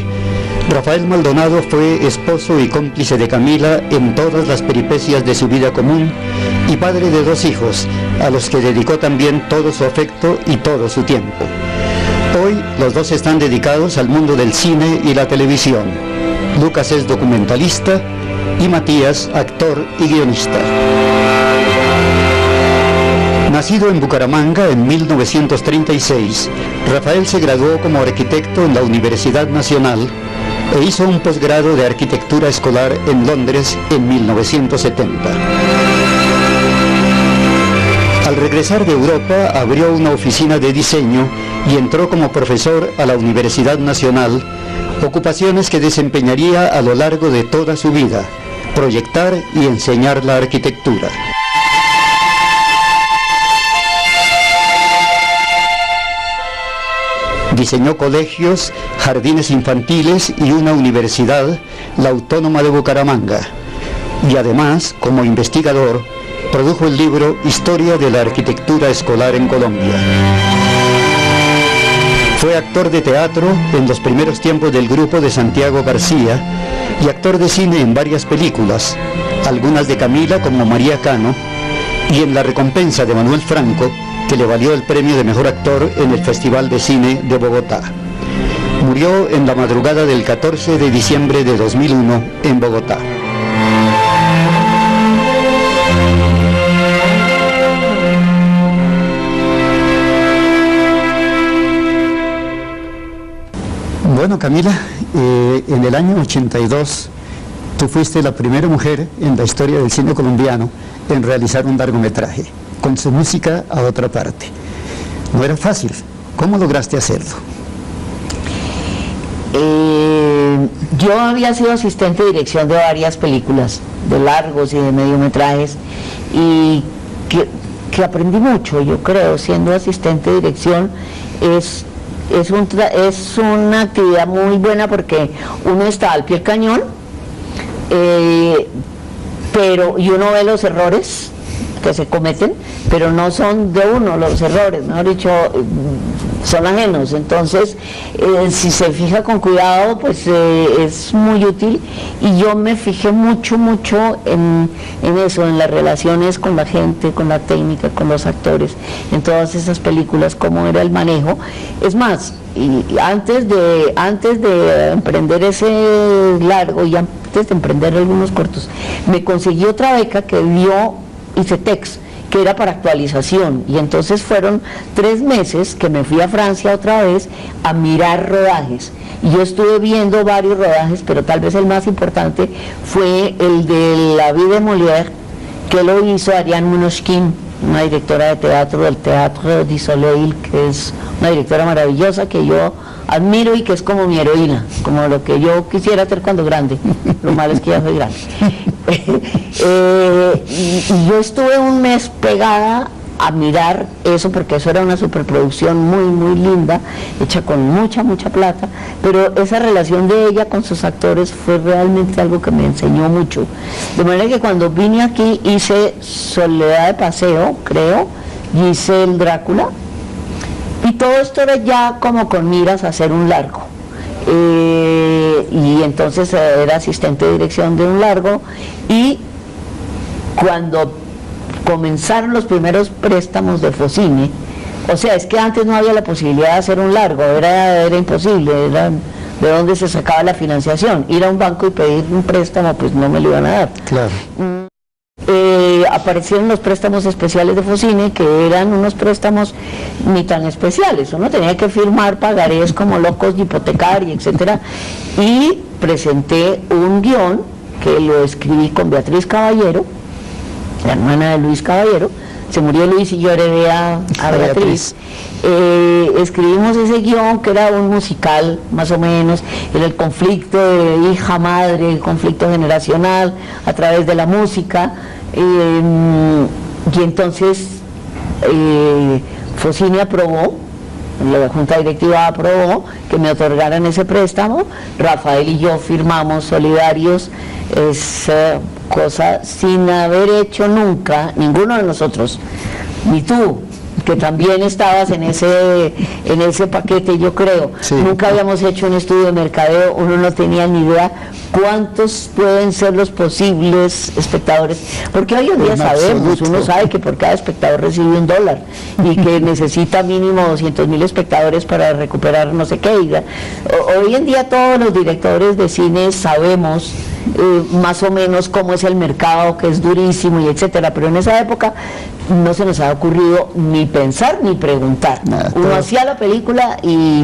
Rafael Maldonado fue esposo y cómplice de Camila en todas las peripecias de su vida común y padre de 2 hijos, a los que dedicó también todo su afecto y todo su tiempo. Hoy los dos están dedicados al mundo del cine y la televisión. Lucas es documentalista y Matías, actor y guionista. Nacido en Bucaramanga en 1936, Rafael se graduó como arquitecto en la Universidad Nacional e hizo un posgrado de arquitectura escolar en Londres en 1970. Al regresar de Europa, abrió una oficina de diseño y entró como profesor a la Universidad Nacional, ocupaciones que desempeñaría a lo largo de toda su vida: proyectar y enseñar la arquitectura. Diseñó colegios, jardines infantiles y una universidad, la Autónoma de Bucaramanga. Y además, como investigador, produjo el libro Historia de la Arquitectura Escolar en Colombia. Fue actor de teatro en los primeros tiempos del grupo de Santiago García y actor de cine en varias películas, algunas de Camila como María Cano, y en La Recompensa de Manuel Franco, que le valió el premio de Mejor Actor en el Festival de Cine de Bogotá. Murió en la madrugada del 14 de diciembre de 2001 en Bogotá. Bueno, Camila, en el año 82 tú fuiste la primera mujer en la historia del cine colombiano en realizar un largometraje, con su música a otra parte. No era fácil. ¿Cómo lograste hacerlo? Yo había sido asistente de dirección de varias películas, de largos y de mediometrajes, y que aprendí mucho, yo creo. Siendo asistente de dirección es una actividad muy buena porque uno está al pie del cañón, y uno ve los errores que se cometen, pero no son de uno los errores, mejor dicho, son ajenos. Entonces, si se fija con cuidado, pues es muy útil, y yo me fijé mucho en eso, en las relaciones con la gente, con la técnica, con los actores, en todas esas películas, cómo era el manejo. Es más, y antes de emprender ese largo y antes de emprender algunos cortos, me conseguí otra beca que dio ICETEX, que era para actualización, y entonces fueron 3 meses que me fui a Francia otra vez a mirar rodajes, y yo estuve viendo varios rodajes, pero tal vez el más importante fue el de La Vie de Molière, que lo hizo Ariane Mnouchkine, una directora de teatro del Théâtre du Soleil, que es una directora maravillosa que yo admiro y que es como mi heroína, como lo que yo quisiera hacer cuando grande. Lo malo es que ya soy grande. Y yo estuve un mes pegada a mirar eso, porque eso era una superproducción muy linda, hecha con mucha plata, pero esa relación de ella con sus actores fue realmente algo que me enseñó mucho. De manera que cuando vine aquí hice Soledad de Paseo, creo, y hice el Drácula, y todo esto era ya como con miras a hacer un largo. Y entonces era asistente de dirección de un largo, y cuando comenzaron los primeros préstamos de Focine, O sea, es que antes no había la posibilidad de hacer un largo, era imposible, de dónde se sacaba la financiación. Ir a un banco y pedir un préstamo, pues no me lo iban a dar. Claro. Aparecieron los préstamos especiales de Focine, que eran unos préstamos ni tan especiales, uno tenía que firmar pagarés como locos de hipotecaria, etcétera, y presenté un guión que lo escribí con Beatriz Caballero, la hermana de Luis Caballero. Se murió Luis y yo heredé a Beatriz. Escribimos ese guión, que era un musical más o menos, era el conflicto de hija-madre, el conflicto generacional a través de la música, y entonces Focine aprobó, la Junta Directiva aprobó que me otorgaran ese préstamo. Rafael y yo firmamos solidarios esa cosa sin haber hecho nunca, ninguno de nosotros, ni tú, que también estabas en ese paquete, yo creo. Sí. Nunca habíamos hecho un estudio de mercadeo, uno no tenía ni idea cuántos pueden ser los posibles espectadores, porque hoy en día sabemos, uno sabe que por cada espectador recibe $1 y que necesita mínimo 200.000 espectadores para recuperar no sé qué. Hoy en día todos los directores de cine sabemos más o menos cómo es el mercado, que es durísimo y etcétera, pero en esa época no se nos ha ocurrido ni pensar ni preguntar. Uno hacía la película y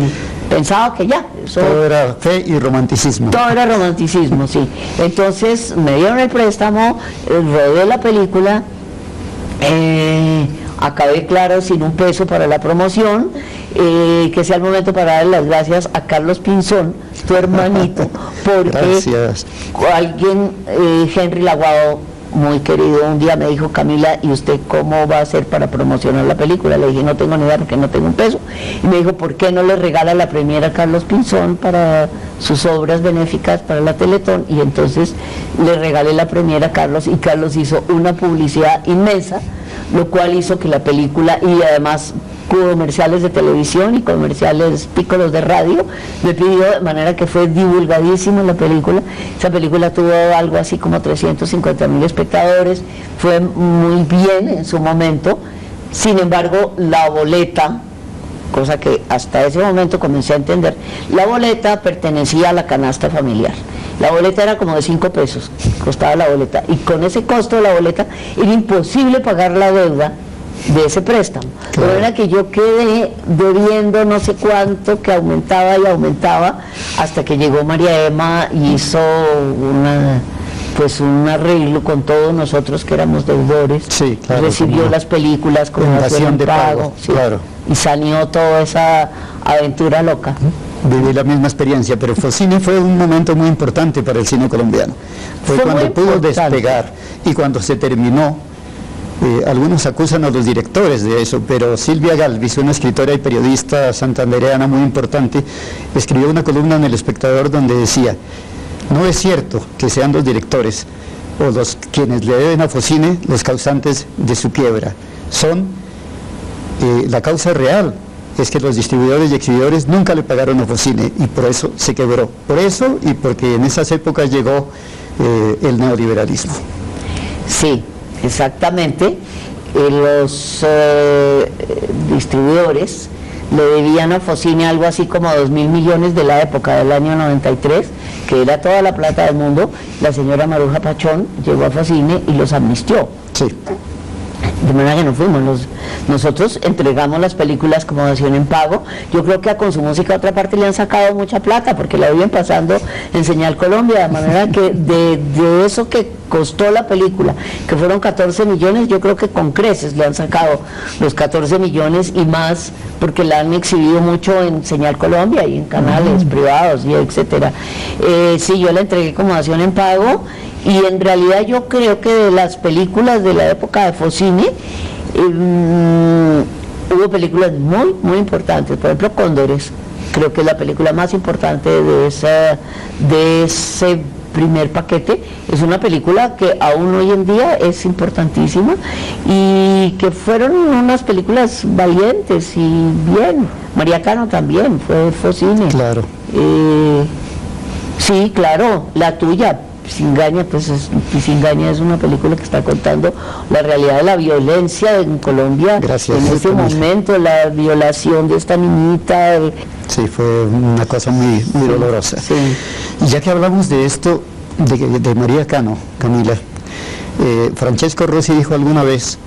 pensaba que ya. Todo era fe y romanticismo. Todo era romanticismo, sí. Entonces me dieron el préstamo, rodé la película, acabé, claro, sin un peso para la promoción, que sea el momento para darle las gracias a Carlos Pinzón, tu hermanito, porque gracias. Alguien, Henry Laguado, muy querido, un día me dijo: Camila, ¿y usted cómo va a hacer para promocionar la película? Le dije: no tengo ni idea porque no tengo un peso. Y me dijo: ¿por qué no le regala la premiera a Carlos Pinzón para sus obras benéficas para la Teletón? Y entonces le regalé la premiera a Carlos, y Carlos hizo una publicidad inmensa, lo cual hizo que la película, y además comerciales de televisión y comerciales pícolos de radio, me pidió, de manera que fue divulgadísima la película. Esa película tuvo algo así como 350.000 espectadores, fue muy bien en su momento. Sin embargo, la boleta, cosa que hasta ese momento comencé a entender, la boleta pertenecía a la canasta familiar. La boleta era como de 5 pesos, costaba la boleta, y con ese costo de la boleta era imposible pagar la deuda de ese préstamo. Claro. De manera que yo quedé debiendo no sé cuánto, que aumentaba y aumentaba, hasta que llegó María Emma y hizo un arreglo con todos nosotros que éramos deudores. Sí, claro, recibió las películas con dación de pago, sí, claro. Y saneó toda esa aventura loca. Viví la misma experiencia, pero Focine fue un momento muy importante para el cine colombiano. Fue cuando pudo despegar, y cuando se terminó. Algunos acusan a los directores de eso, pero Silvia Galvis, una escritora y periodista santandereana muy importante, escribió una columna en El Espectador donde decía: no es cierto que sean los directores o los quienes le deben a Focine los causantes de su quiebra. Son la causa real es que los distribuidores y exhibidores nunca le pagaron a Focine, y por eso se quebró. Por eso, y porque en esas épocas llegó el neoliberalismo. Sí, exactamente. Los distribuidores le debían a Focine algo así como 2.000 millones de la época del año 93, que era toda la plata del mundo. La señora Maruja Pachón llegó a Focine y los amnistió. Sí. De manera que no fuimos, nosotros entregamos las películas como dación en pago. Yo creo que a Consumúsica, a otra parte, le han sacado mucha plata, porque la viven pasando en Señal Colombia, de manera que de eso que costó la película, que fueron 14 millones, yo creo que con creces le han sacado los 14 millones y más, porque la han exhibido mucho en Señal Colombia y en canales privados y etcétera. Sí, yo la entregué como dación en pago, y en realidad yo creo que de las películas de la época de Focine hubo películas muy, muy importantes. Por ejemplo, Cóndores, creo que es la película más importante de ese primer paquete. Es una película que aún hoy en día es importantísima, y que fueron unas películas valientes y bien. María Cano también fue Focine. Claro. Sí, claro, la tuya, Pisingaña, pues Pisingaña es una película que está contando la realidad de la violencia en Colombia. Gracias, en este momento, la violación de esta niñita. Sí, fue una cosa muy dolorosa. Sí. Y ya que hablamos de esto, de María Cano, Camila, Francesco Rossi dijo alguna vez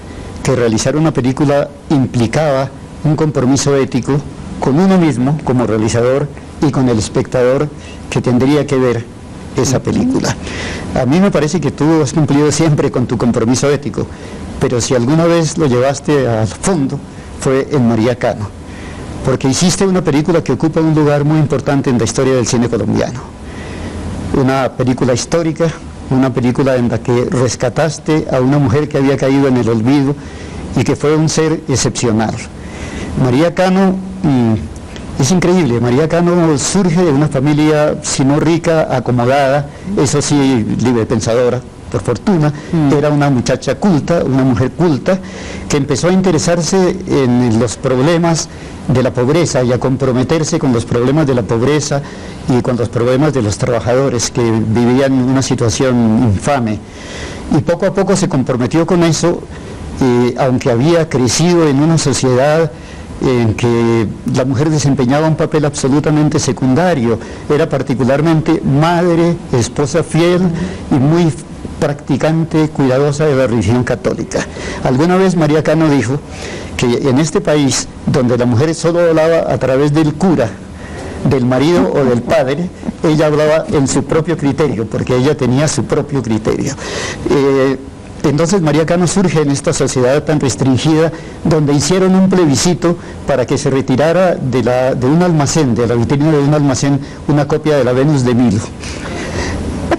que realizar una película implicaba un compromiso ético con uno mismo como realizador y con el espectador que tendría que ver esa película. A mí me parece que tú has cumplido siempre con tu compromiso ético, pero si alguna vez lo llevaste al fondo fue en María Cano, porque hiciste una película que ocupa un lugar muy importante en la historia del cine colombiano, una película histórica, una película en la que rescataste a una mujer que había caído en el olvido y que fue un ser excepcional. María Cano es increíble. María Cano surge de una familia, si no rica, acomodada, eso sí, libre pensadora, por fortuna. Era una muchacha culta, una mujer culta, que empezó a interesarse en los problemas de la pobreza y a comprometerse con los problemas de la pobreza y con los problemas de los trabajadores que vivían una situación infame. Y poco a poco se comprometió con eso, aunque había crecido en una sociedad en que la mujer desempeñaba un papel absolutamente secundario. Era particularmente madre, esposa fiel y muy practicante, cuidadosa de la religión católica. Alguna vez María Cano dijo que en este país, donde la mujer solo hablaba a través del cura, del marido o del padre, ella hablaba en su propio criterio, porque ella tenía su propio criterio. Entonces María Cano surge en esta sociedad tan restringida, donde hicieron un plebiscito para que se retirara de un almacén, de la vitrina de un almacén, una copia de la Venus de Milo.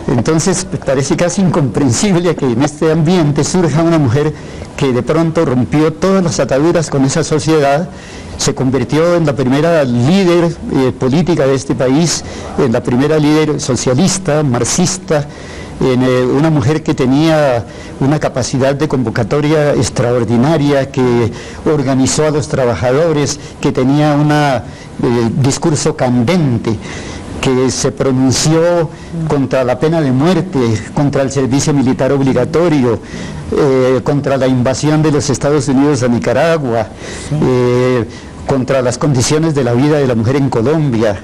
Entonces parece casi incomprensible que en este ambiente surja una mujer que de pronto rompió todas las ataduras con esa sociedad, se convirtió en la primera líder política de este país, en la primera líder socialista, marxista, en una mujer que tenía una capacidad de convocatoria extraordinaria, que organizó a los trabajadores, que tenía un discurso candente, que se pronunció contra la pena de muerte, contra el servicio militar obligatorio, contra la invasión de los Estados Unidos a Nicaragua, contra las condiciones de la vida de la mujer en Colombia.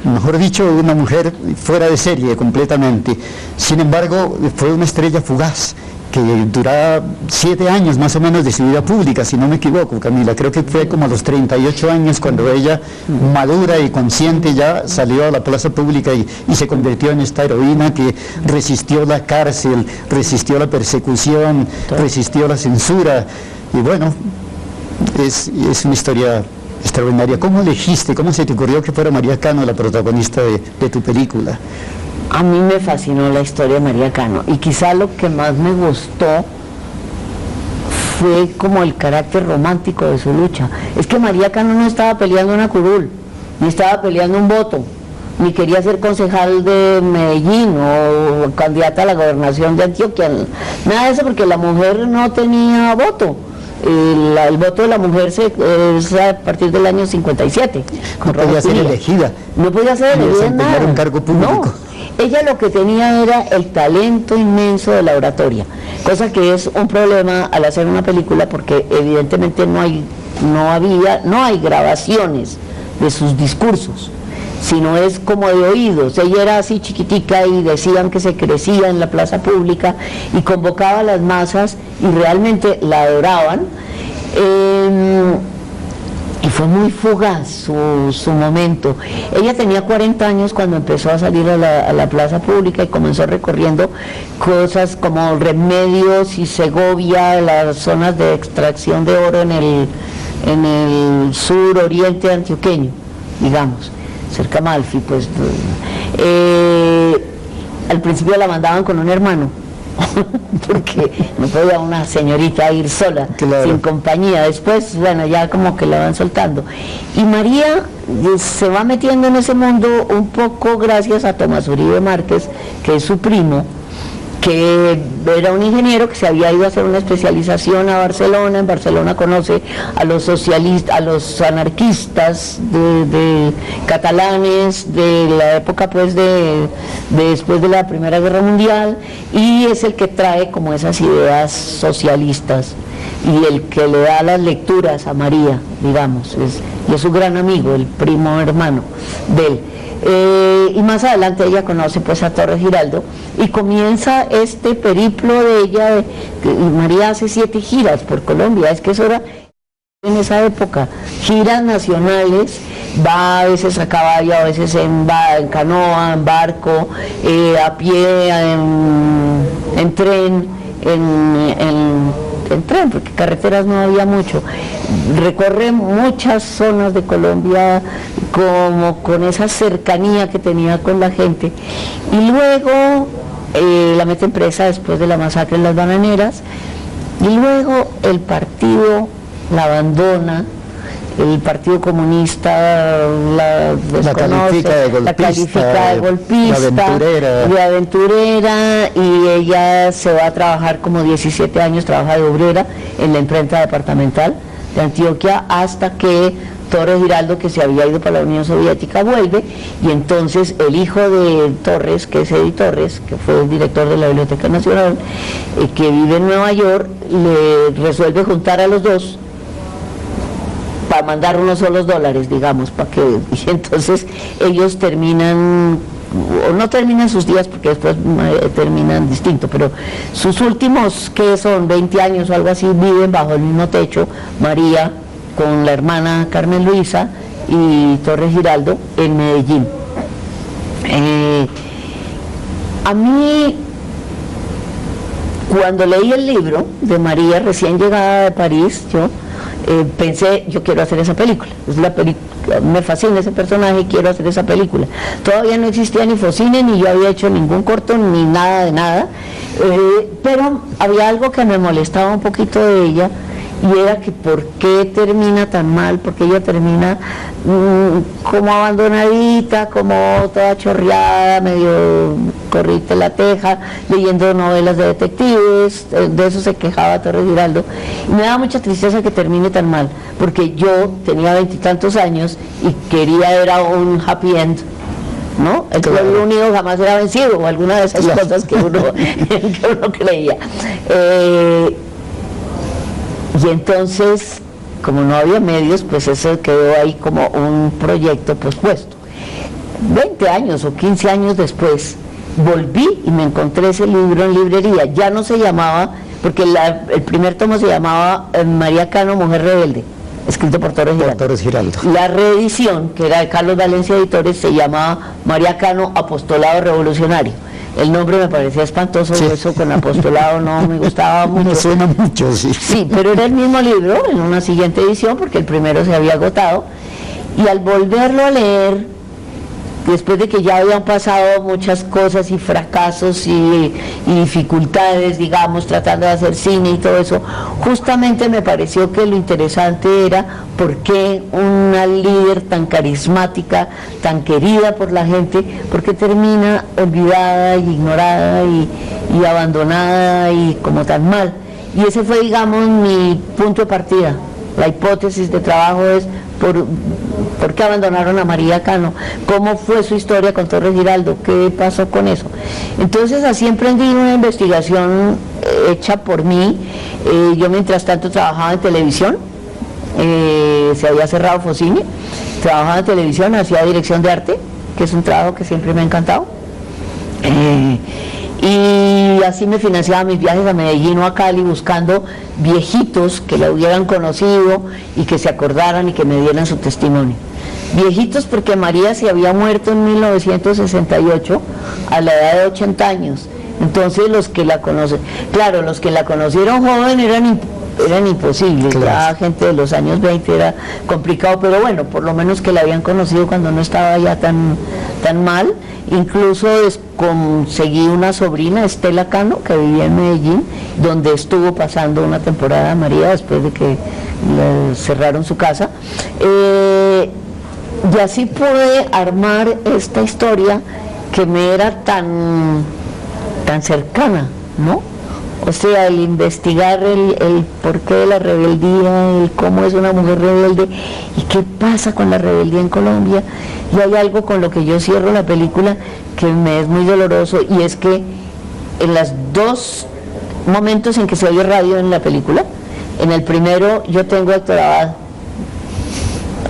Mejor dicho, una mujer fuera de serie completamente. Sin embargo, fue una estrella fugaz que duraba 7 años más o menos de su vida pública, si no me equivoco, Camila. Creo que fue como a los 38 años cuando ella, madura y consciente, ya salió a la plaza pública y se convirtió en esta heroína que resistió la cárcel, resistió la persecución, resistió la censura. Y bueno, es una historia extraordinaria. ¿Cómo elegiste, cómo se te ocurrió que fuera María Cano la protagonista de tu película? A mí me fascinó la historia de María Cano y quizá lo que más me gustó fue como el carácter romántico de su lucha. Es que María Cano no estaba peleando una curul, ni estaba peleando un voto, ni quería ser concejal de Medellín o candidata a la gobernación de Antioquia, nada de eso, porque la mujer no tenía voto. El voto de la mujer es a partir del año 57. No podía ser elegida. No podía ser elegida en nada. Un cargo público. No. Ella lo que tenía era el talento inmenso de la oratoria, cosa que es un problema al hacer una película, porque evidentemente no hay grabaciones de sus discursos, sino es como de oídos. Ella era así chiquitica y decían que se crecía en la plaza pública y convocaba a las masas y realmente la adoraban. Y fue muy fugaz su momento. Ella tenía 40 años cuando empezó a salir a la plaza pública y comenzó recorriendo cosas como Remedios y Segovia, las zonas de extracción de oro en el sur oriente antioqueño, digamos, cerca a Malfi. Pues al principio la mandaban con un hermano porque no podía una señorita ir sola, claro, sin compañía. Después, bueno, ya como que la van soltando. Y María se va metiendo en ese mundo un poco gracias a Tomás Uribe Márquez, que es su primo, que era un ingeniero que se había ido a hacer una especialización a Barcelona. En Barcelona conoce a los socialistas, a los anarquistas de catalanes de la época pues de después de la Primera Guerra Mundial, y es el que trae como esas ideas socialistas y el que le da las lecturas a María, digamos, y es su gran amigo, el primo hermano de él. Y más adelante ella conoce pues a Torres Giraldo y comienza este periplo de ella, y María hace 7 giras por Colombia. Es que eso era en esa época, giras nacionales, va a veces a caballo, a veces en canoa, en barco, a pie, en tren, en tren, porque carreteras no había mucho. Recorre muchas zonas de Colombia como con esa cercanía que tenía con la gente, y luego la meten presa después de la masacre en las Bananeras, y luego el partido la abandona, el Partido Comunista la califica de golpista, de aventurera, y ella se va a trabajar como 17 años, trabaja de obrera en la imprenta departamental de Antioquia, hasta que Torres Giraldo, que se había ido para la Unión Soviética, vuelve, y entonces el hijo de Torres, que es Eddie Torres, que fue el director de la Biblioteca Nacional, que vive en Nueva York, le resuelve juntar a los dos para mandar unos solos dólares, digamos, para que, y entonces ellos terminan, o no terminan sus días porque después terminan distinto, pero sus últimos, que son 20 años o algo así, viven bajo el mismo techo, María con la hermana Carmen Luisa y Torres Giraldo en Medellín. A mí, cuando leí el libro de María, recién llegada de París, yo pensé, yo quiero hacer esa película, me fascina ese personaje, quiero hacer esa película. Todavía no existía ni Focine, ni yo había hecho ningún corto, ni nada de nada, pero había algo que me molestaba un poquito de ella, y era que por qué termina tan mal, porque ella termina como abandonadita, como toda chorreada, medio corrida en la teja, leyendo novelas de detectives, de eso se quejaba Torres Giraldo, y me daba mucha tristeza que termine tan mal, porque yo tenía 20 y tantos años y quería era un happy end, ¿no? El pueblo unido jamás era vencido, o alguna de esas cosas que uno creía. Y entonces, como no había medios, pues eso quedó ahí como un proyecto pospuesto. 20 años o 15 años después, volví y me encontré ese libro en librería. Ya no se llamaba, porque el primer tomo se llamaba María Cano, Mujer Rebelde, escrito por Torres Giraldo. La reedición, que era de Carlos Valencia Editores, se llamaba María Cano, Apostolado Revolucionario. El nombre me parecía espantoso, sí. Eso con apostolado no me gustaba mucho. Me suena mucho, sí. Sí, pero era el mismo libro en una siguiente edición, porque el primero se había agotado, y al volverlo a leer, después de que ya habían pasado muchas cosas y fracasos y dificultades, digamos, tratando de hacer cine y todo eso, justamente me pareció que lo interesante era por qué una líder tan carismática, tan querida por la gente, por qué termina olvidada y ignorada y abandonada y como tan mal. Y ese fue, digamos, mi punto de partida. La hipótesis de trabajo es ¿por qué abandonaron a María Cano? ¿Cómo fue su historia con Torres Giraldo? ¿Qué pasó con eso? Entonces así emprendí una investigación hecha por mí. Yo mientras tanto trabajaba en televisión, se había cerrado Focine, trabajaba en televisión, hacía dirección de arte, que es un trabajo que siempre me ha encantado. Y así me financiaba mis viajes a Medellín o a Cali, buscando viejitos que la hubieran conocido y que se acordaran y que me dieran su testimonio. Viejitos porque María se había muerto en 1968 a la edad de 80 años. Entonces los que la conocen, claro, los que la conocieron joven eran imposibles, claro. Ya gente de los años 20 era complicado, pero bueno, por lo menos que la habían conocido cuando no estaba ya tan mal. Incluso conseguí una sobrina, Estela Cano, que vivía en Medellín, donde estuvo pasando una temporada María después de que le cerraron su casa. Y así pude armar esta historia que me era tan tan cercana, ¿no? O sea, el investigar el porqué de la rebeldía, el cómo es una mujer rebelde y qué pasa con la rebeldía en Colombia. Y hay algo con lo que yo cierro la película que me es muy doloroso, y es que en los dos momentos en que se oye radio en la película, en el primero yo tengo a Héctor Abad,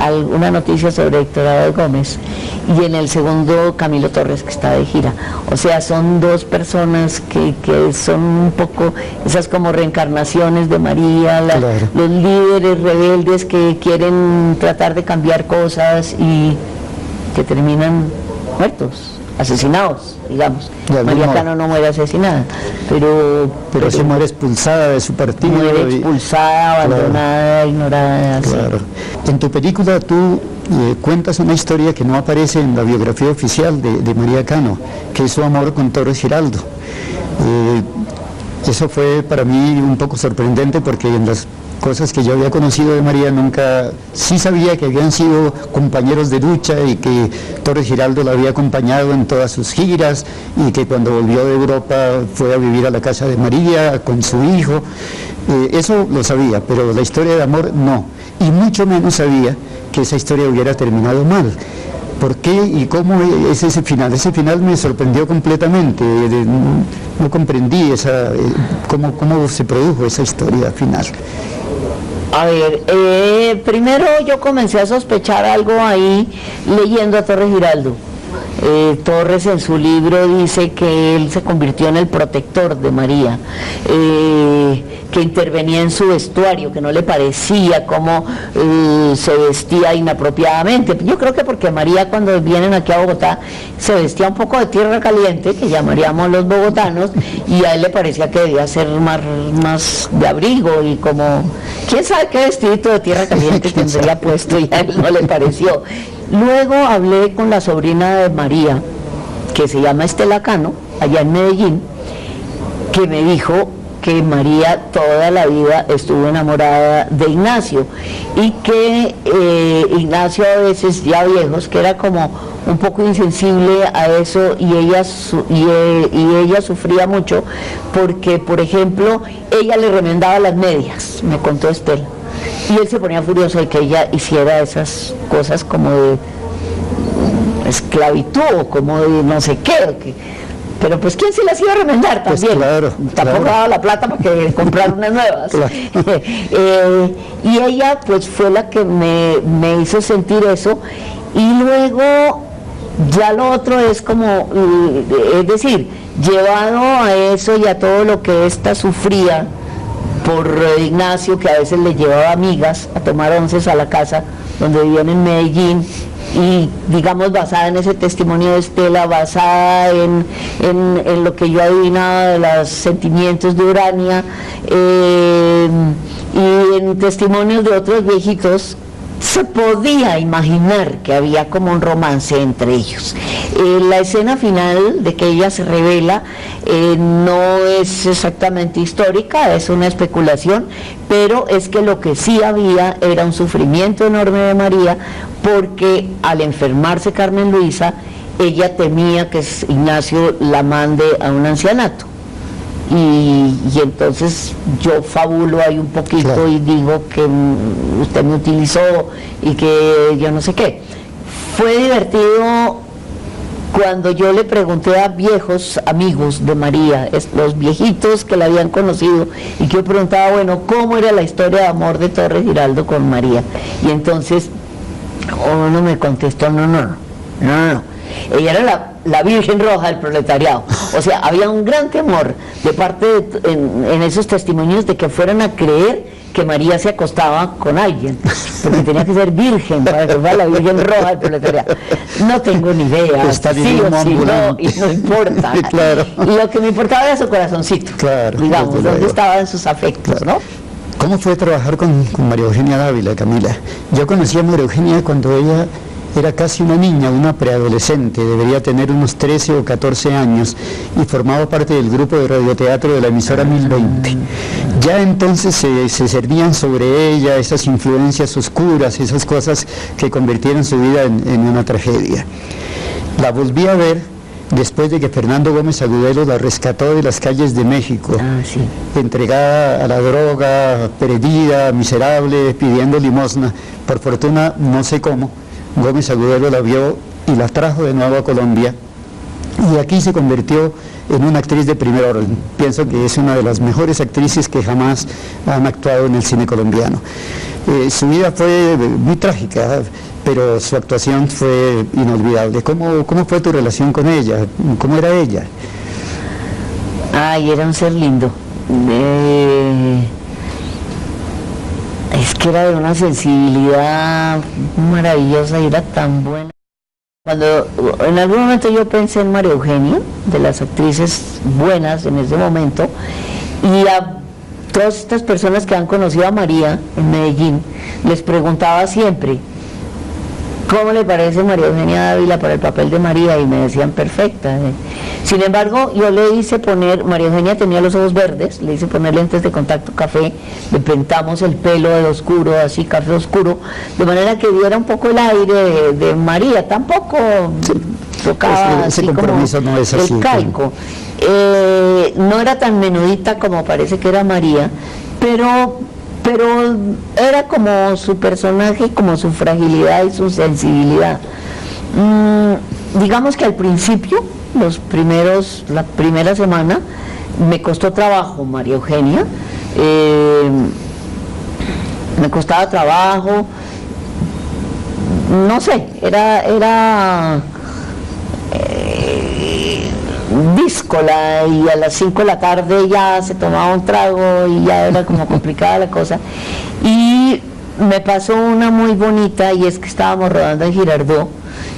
alguna noticia sobre Héctor Abad Gómez, y en el segundo Camilo Torres, que está de gira. O sea, son dos personas que son un poco esas como reencarnaciones de María, claro, los líderes rebeldes que quieren tratar de cambiar cosas y que terminan muertos, asesinados, digamos. María Cano no muere asesinada, pero se muere expulsada de su partido. Muere expulsada, abandonada, claro, ignorada. Claro. Sí. En tu película tú cuentas una historia que no aparece en la biografía oficial de María Cano, que es su amor con Torres Giraldo. Eso fue para mí un poco sorprendente, porque en las cosas que yo había conocido de María nunca, sí sabía que habían sido compañeros de lucha y que Torres Giraldo la había acompañado en todas sus giras, y que cuando volvió de Europa fue a vivir a la casa de María con su hijo. Eso lo sabía, pero la historia de amor no, y mucho menos sabía que esa historia hubiera terminado mal. ¿Por qué y cómo es ese final? Ese final me sorprendió completamente. No comprendí cómo se produjo esa historia final. A ver, primero yo comencé a sospechar algo ahí leyendo a Torres Giraldo. Torres en su libro dice que él se convirtió en el protector de María, que intervenía en su vestuario, que no le parecía cómo se vestía inapropiadamente. Yo creo que porque María, cuando vienen aquí a Bogotá, se vestía un poco de tierra caliente, que llamaríamos los bogotanos, y a él le parecía que debía ser más de abrigo, y como, quién sabe qué vestidito de tierra caliente tendría puesto, y a él no le pareció. Luego hablé con la sobrina de María, que se llama Estela Cano, allá en Medellín, que me dijo que María toda la vida estuvo enamorada de Ignacio, y que Ignacio, a veces ya viejos, que era como un poco insensible a eso, y ella sufría mucho porque, por ejemplo, ella le remendaba las medias, me contó Estela, y él se ponía furioso de que ella hiciera esas cosas como de esclavitud o como de no sé qué, pero pues ¿quién se las iba a remendar también? Pues claro, tampoco daba la plata para que comprar unas nuevas. Claro. Y ella pues fue la que me hizo sentir eso, y luego ya lo otro es como, es decir, llevado a eso y a todo lo que ésta sufría por Ignacio, que a veces le llevaba amigas a tomar onces a la casa donde vivían en Medellín, y digamos basada en ese testimonio de Estela, basada en lo que yo adivinaba de los sentimientos de Urania, y en testimonios de otros viejitos, se podía imaginar que había como un romance entre ellos. La escena final de que ella se revela no es exactamente histórica, es una especulación, pero es que lo que sí había era un sufrimiento enorme de María, porque al enfermarse Carmen Luisa, ella temía que Ignacio la mande a un ancianato. Y entonces yo fabulo ahí un poquito, claro, y digo que usted me utilizó y que yo no sé qué. Fue divertido cuando yo le pregunté a viejos amigos de María, los viejitos que la habían conocido, y que yo preguntaba, bueno, ¿cómo era la historia de amor de Torres Giraldo con María? Y entonces uno me contestó, no. Ella era la Virgen Roja del proletariado. O sea, había un gran temor de parte en esos testimonios de que fueran a creer que María se acostaba con alguien, porque tenía que ser virgen para que fuera la Virgen Roja del proletariado. No tengo ni idea, sí o sí, no, y no importa. Claro. Lo que me importaba era su corazoncito, claro, digamos, donde estaban sus afectos, claro, ¿no? ¿Cómo fue trabajar con María Eugenia Dávila, Camila? Yo conocí a María Eugenia cuando ella era casi una niña, una preadolescente, debería tener unos 13 o 14 años, y formaba parte del grupo de radioteatro de la emisora 1020. Ya entonces se servían sobre ella esas influencias oscuras, esas cosas que convirtieron su vida en una tragedia. La volví a ver después de que Fernando Gómez Agudelo la rescató de las calles de México, Sí. entregada a la droga, perdida, miserable, pidiendo limosna. Por fortuna, no sé cómo, Gómez Agudelo la vio y la trajo de nuevo a Colombia, y aquí se convirtió en una actriz de primer orden. Pienso que es una de las mejores actrices que jamás han actuado en el cine colombiano. Su vida fue muy trágica, pero su actuación fue inolvidable. ¿Cómo fue tu relación con ella? ¿Cómo era ella? Ay, era un ser lindo. Es que era de una sensibilidad maravillosa y era tan buena. Cuando en algún momento yo pensé en María Eugenia, de las actrices buenas en ese momento, y a todas estas personas que han conocido a María en Medellín, les preguntaba siempre, ¿cómo le parece María Eugenia Dávila para el papel de María? Y me decían, perfecta. Sin embargo, yo le hice poner, María Eugenia tenía los ojos verdes, le hice poner lentes de contacto café, le pintamos el pelo de oscuro, así café oscuro, de manera que diera un poco el aire de María, tampoco tocaba ese así compromiso como no es así, el calco. No era tan menudita como parece que era María, pero era como su personaje, como su fragilidad y su sensibilidad. Digamos que al principio, la primera semana, me costó trabajo María Eugenia, me costaba trabajo, no sé, era díscola, y a las 5 de la tarde ya se tomaba un trago y ya era como complicada la cosa. Y me pasó una muy bonita, y es que estábamos rodando en Girardot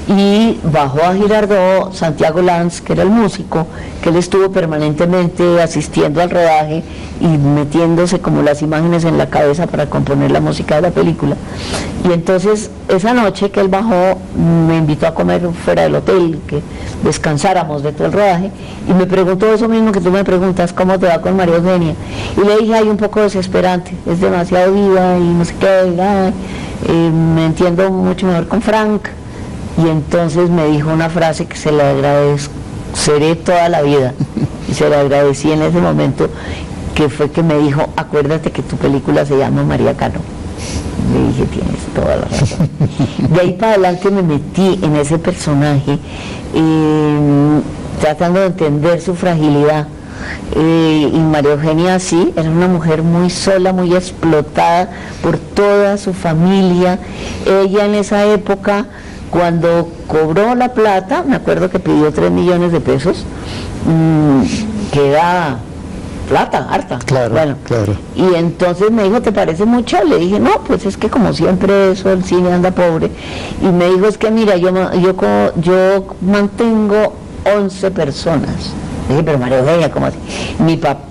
y bajó a Girardot Santiago Lanz, que era el músico, que él estuvo permanentemente asistiendo al rodaje y metiéndose como las imágenes en la cabeza para componer la música de la película. Y entonces esa noche que él bajó me invitó a comer fuera del hotel, que descansáramos de todo el rodaje, y me preguntó eso mismo que tú me preguntas, ¿cómo te va con María Eugenia? Y le dije, hay un poco desesperante, es demasiado viva y no sé qué, me entiendo mucho mejor con Frank. Y entonces me dijo una frase que se le agradeceré toda la vida, y se le agradecí en ese momento, que fue que me dijo, acuérdate que tu película se llama María Cano. Le dije, tienes toda la razón. De ahí para adelante me metí en ese personaje, tratando de entender su fragilidad. Y María Eugenia sí, era una mujer muy sola, muy explotada por toda su familia. Ella en esa época, cuando cobró la plata, me acuerdo que pidió 3 millones de pesos, que era plata, harta. Claro, bueno, claro. Y entonces me dijo, ¿te parece mucho? Le dije, no, pues es que como siempre eso, el cine anda pobre. Y me dijo, es que mira, yo mantengo 11 personas. Le dije, pero María Eugenia, ¿cómo así?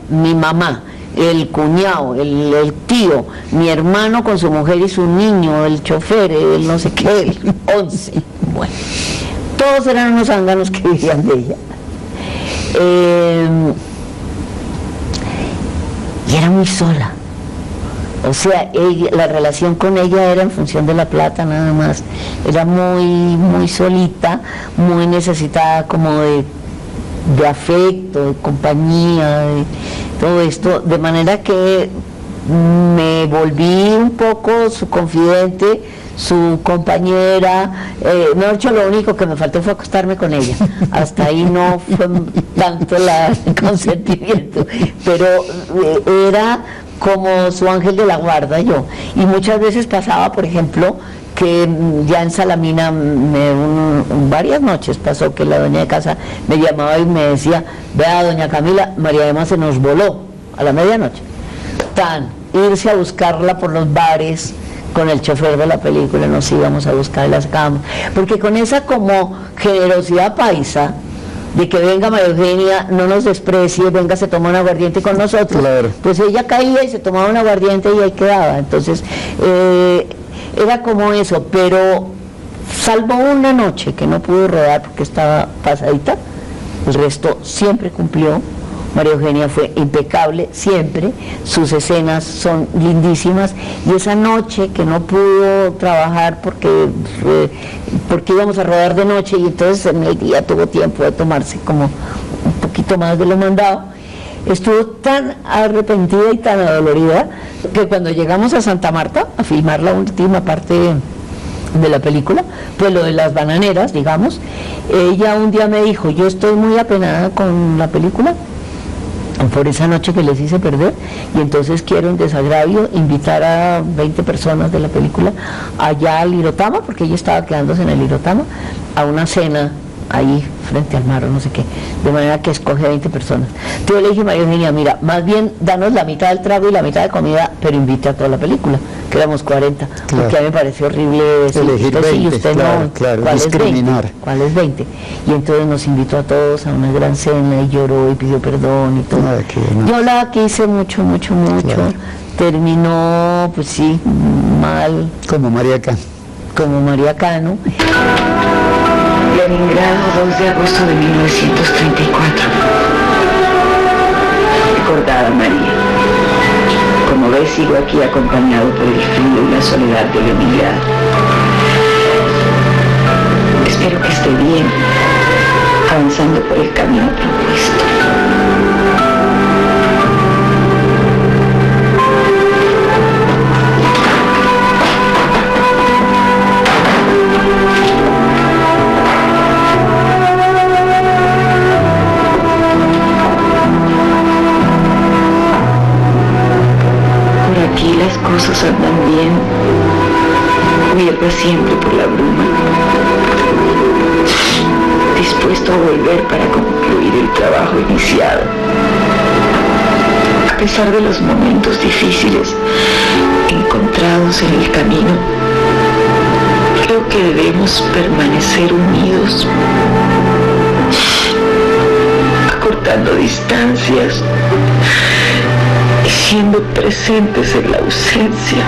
Mi mamá, el cuñado, el tío, mi hermano con su mujer y su niño, el chofer, el no sé qué, el 11. Bueno, todos eran unos zánganos que vivían de ella. Y era muy sola. O sea, la relación con ella era en función de la plata nada más. Era muy solita, muy necesitada como de afecto, de compañía, de todo esto, de manera que me volví un poco su confidente, su compañera. Mejor dicho, lo único que me faltó fue acostarme con ella. Hasta ahí no fue tanto el consentimiento, pero era como su ángel de la guarda yo. Y muchas veces pasaba, por ejemplo, que ya en Salamina, varias noches pasó que la dueña de casa me llamaba y me decía, vea doña Camila, María Emma se nos voló a la medianoche. Irse a buscarla por los bares con el chofer de la película, nos íbamos a buscar y la sacábamos, porque con esa como generosidad paisa, de que venga María Eugenia, no nos desprecie, venga, se toma un aguardiente con nosotros, claro. Pues ella caía y se tomaba un aguardiente y ahí quedaba. Entonces era como eso, pero salvo una noche que no pude rodar porque estaba pasadita, el resto siempre cumplió María Eugenia fue impecable siempre, sus escenas son lindísimas, y esa noche que no pudo trabajar porque íbamos a rodar de noche, y entonces en el día tuvo tiempo de tomarse como un poquito más de lo mandado, estuvo tan arrepentida y tan adolorida que cuando llegamos a Santa Marta a filmar la última parte de la película, pues lo de las bananeras, digamos, ella un día me dijo: yo estoy muy apenada con la película por esa noche que les hice perder, y entonces quiero en desagravio invitar a 20 personas de la película allá al Irotama, porque ella estaba quedándose en el Irotama, a una cena ahí frente al mar o no sé qué, de manera que escoge 20 personas. Entonces yo le dije: María Eugenia, mira, más bien danos la mitad del trago y la mitad de comida, pero invite a toda la película, que éramos 40, claro. Porque a mí me pareció horrible decir, elegir 20, sí, usted claro, no, claro, ¿cuál discriminar. es 20? ¿Cuál es 20? Y entonces nos invitó a todos a una gran cena y lloró y pidió perdón y todo. Yo la quise mucho, claro. Terminó, pues sí, mal. Como María Cano. Como María Cano. Leningrado, 2 de agosto de 1934. Recordada María. Como ves, sigo aquí acompañado por el frío y la soledad de Leningrado. Espero que esté bien, avanzando por el camino propuesto. Aquí las cosas andan bien, huirla siempre por la bruma, dispuesto a volver para concluir el trabajo iniciado. A pesar de los momentos difíciles encontrados en el camino, creo que debemos permanecer unidos, acortando distancias, siendo presentes en la ausencia.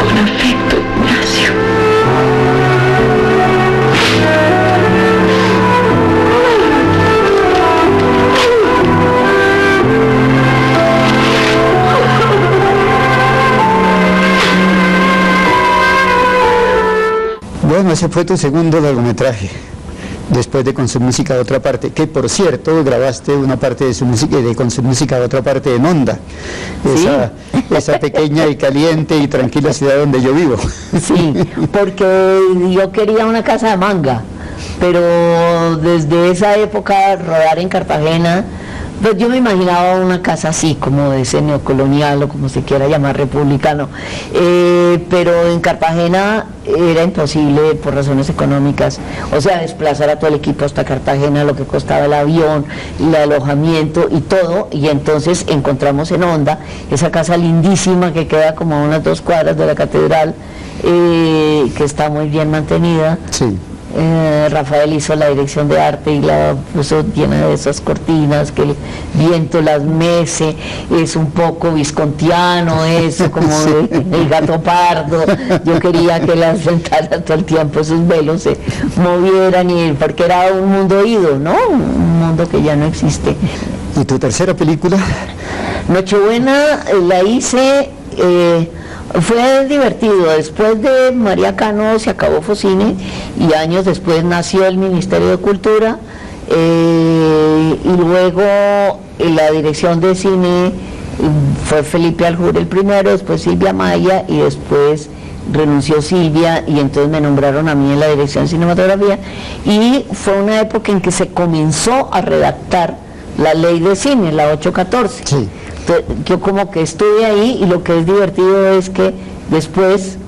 Con afecto, Ignacio. Bueno, ese fue tu segundo largometraje, después de Con su música de otra parte, que por cierto grabaste una parte de su música, de Con su música de otra parte en Honda, ¿Sí? esa pequeña y caliente y tranquila ciudad donde yo vivo. Sí, porque yo quería una casa de manga, pero desde esa época rodar en Cartagena, pues yo me imaginaba una casa así, como de ese neocolonial o como se quiera llamar, republicano, pero en Cartagena era imposible por razones económicas, o sea, desplazar a todo el equipo hasta Cartagena, lo que costaba el avión, el alojamiento y todo, y entonces encontramos en Honda esa casa lindísima que queda como a unas 2 cuadras de la catedral, que está muy bien mantenida. Sí. Rafael hizo la dirección de arte y la puso llena de esas cortinas que el viento las mece, es un poco viscontiano eso, como Sí. el gato pardo. Yo quería que las ventanas todo el tiempo, esos velos se movieran, y porque era un mundo ido, ¿no? Un mundo que ya no existe. ¿Y tu tercera película? Nochebuena la hice, fue divertido. Después de María Cano se acabó Focine y años después nació el Ministerio de Cultura, y luego la dirección de cine fue Felipe Aljure el primero, después Silvia Maya, y después renunció Silvia y entonces me nombraron a mí en la dirección de cinematografía, y fue una época en que se comenzó a redactar la ley de cine, la 814. Sí. Yo como que estuve ahí, y lo que es divertido es que después,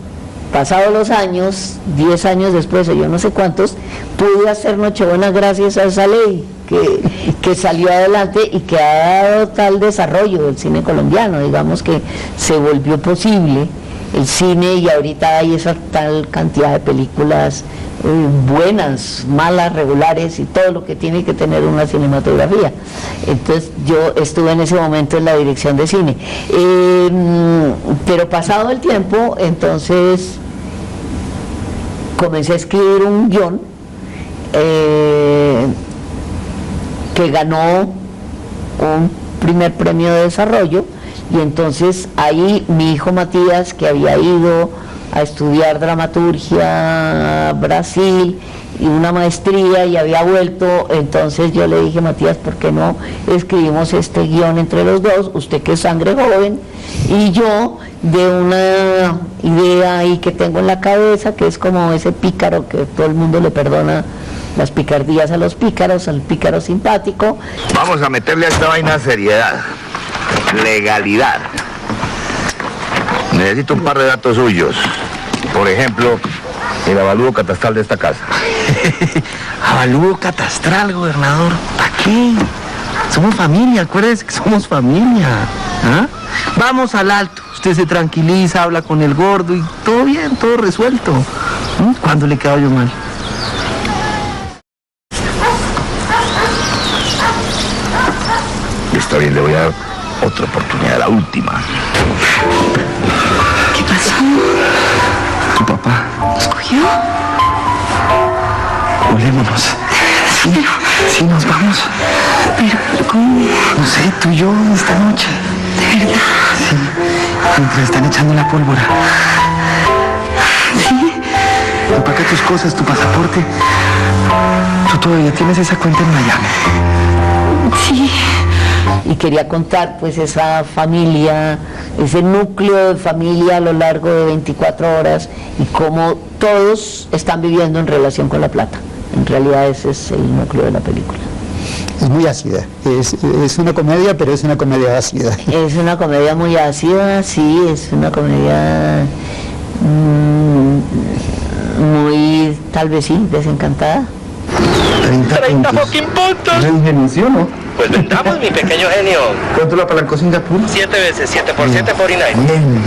pasados los años, 10 años después o yo no sé cuántos, pude hacer Nochebuena gracias a esa ley que salió adelante y que ha dado tal desarrollo del cine colombiano, digamos que se volvió posible el cine, y ahorita hay esa tal cantidad de películas buenas, malas, regulares y todo lo que tiene que tener una cinematografía. Entonces yo estuve en ese momento en la dirección de cine, pero pasado el tiempo, entonces comencé a escribir un guión que ganó un primer premio de desarrollo, y entonces ahí mi hijo Matías, que había ido a estudiar dramaturgia a Brasil y una maestría y había vuelto, entonces yo le dije: Matías, ¿por qué no escribimos este guión entre los dos? Usted que es sangre joven y yo de una idea ahí que tengo en la cabeza, que es como ese pícaro que todo el mundo le perdona las picardías a los pícaros, al pícaro simpático. Vamos a meterle a esta vaina seriedad, legalidad. Necesito un par de datos suyos. Por ejemplo, el avalúo catastral de esta casa. Avalúo catastral, gobernador. ¿Para qué? Somos familia, acuérdese que somos familia. ¿Ah? Vamos al alto. Usted se tranquiliza, habla con el gordo y todo bien, todo resuelto. ¿Cuándo le quedo yo mal? Está bien, le voy a dar otra oportunidad, la última. ¿Qué pasó? Tu papá. ¿Nos cogió? Volémonos. Sí, nos vamos. Pero, ¿cómo? No sé, tú y yo esta noche. ¿De verdad? Sí, mientras están echando la pólvora. ¿Sí? Empaca tus cosas, tu pasaporte. Tú todavía tienes esa cuenta en Miami. Sí. Y quería contar pues esa familia, ese núcleo de familia a lo largo de 24 horas y cómo todos están viviendo en relación con la plata. En realidad ese es el núcleo de la película. Es muy ácida, es una comedia, pero es una comedia ácida. Es una comedia muy ácida, sí, es una comedia muy, tal vez sí, desencantada. 30 fucking puntos. ¿Es ingenio, no? Pues vendamos, mi pequeño genio. ¿Cuánto lo apalancó Singapur? 7 veces, 7 por 7, 49. Bien.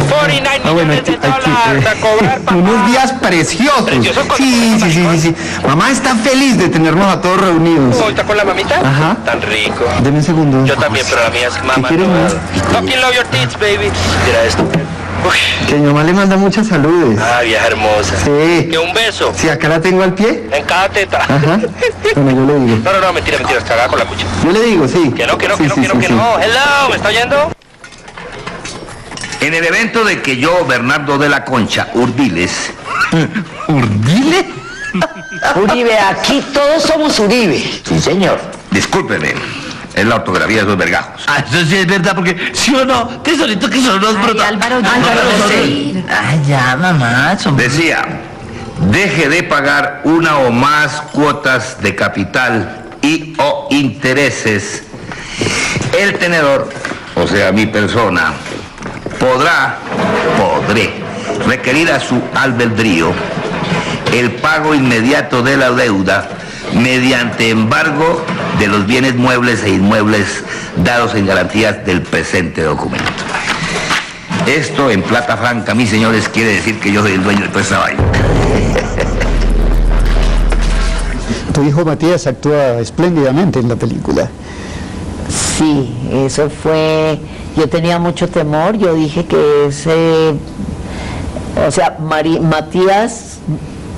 49 millones de dólares a cobrar, papá. Unos días preciosos. Preciosos con Sí. Mamá está feliz de tenernos a todos reunidos. ¿Cómo está con la mamita? Ajá. Tan rico. Deme un segundo. Yo también, pero la mía es mamá. ¿Qué quieres más? Fucking love your tits, baby. Mira esto. Uy. Que mi mamá le manda muchas saludes. Ah, vieja hermosa. Sí. Que un beso. Sí, acá la tengo al pie. En cada teta. Ajá. Bueno, yo le digo. No, mentira, cagada con la cucha. Yo le digo, sí. Que no. Sí. Hello, ¿me está oyendo? En el evento de que yo, Bernardo de la Concha Urdiles... ¿Urdile? Uribe, aquí todos somos Uribe. Sí, señor. Discúlpeme, es la ortografía de esos vergajos. Ah, eso sí es verdad, porque ¿sí o no? Tesorito, que son los brotas. Álvaro, Ay, ya, mamá. Decía, deje de pagar una o más cuotas de capital y o intereses. El tenedor, o sea, mi persona, podré requerir a su albedrío el pago inmediato de la deuda mediante embargo de los bienes muebles e inmuebles dados en garantías del presente documento. Esto en plata franca, mis señores, quiere decir que yo soy el dueño de toda esa vaina. Tu hijo Matías actúa espléndidamente en la película. Sí, eso fue, yo tenía mucho temor, yo dije que Matías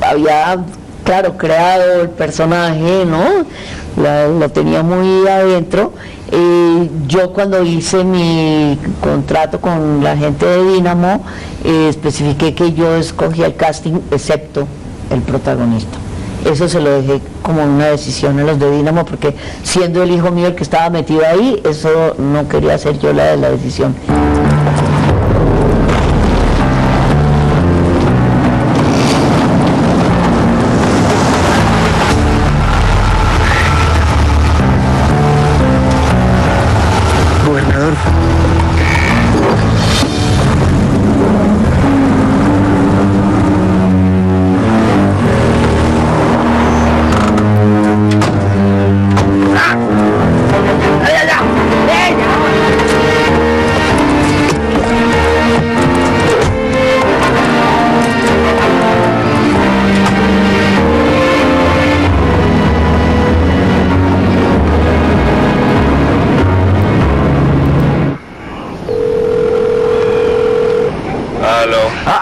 había, claro, creado el personaje, ¿no? Lo tenía muy adentro. Yo cuando hice mi contrato con la gente de Dínamo, especifiqué que yo escogía el casting excepto el protagonista. Eso se lo dejé como una decisión a los de Dínamo, porque siendo el hijo mío el que estaba metido ahí, eso no quería ser yo la de la decisión. Gobernador.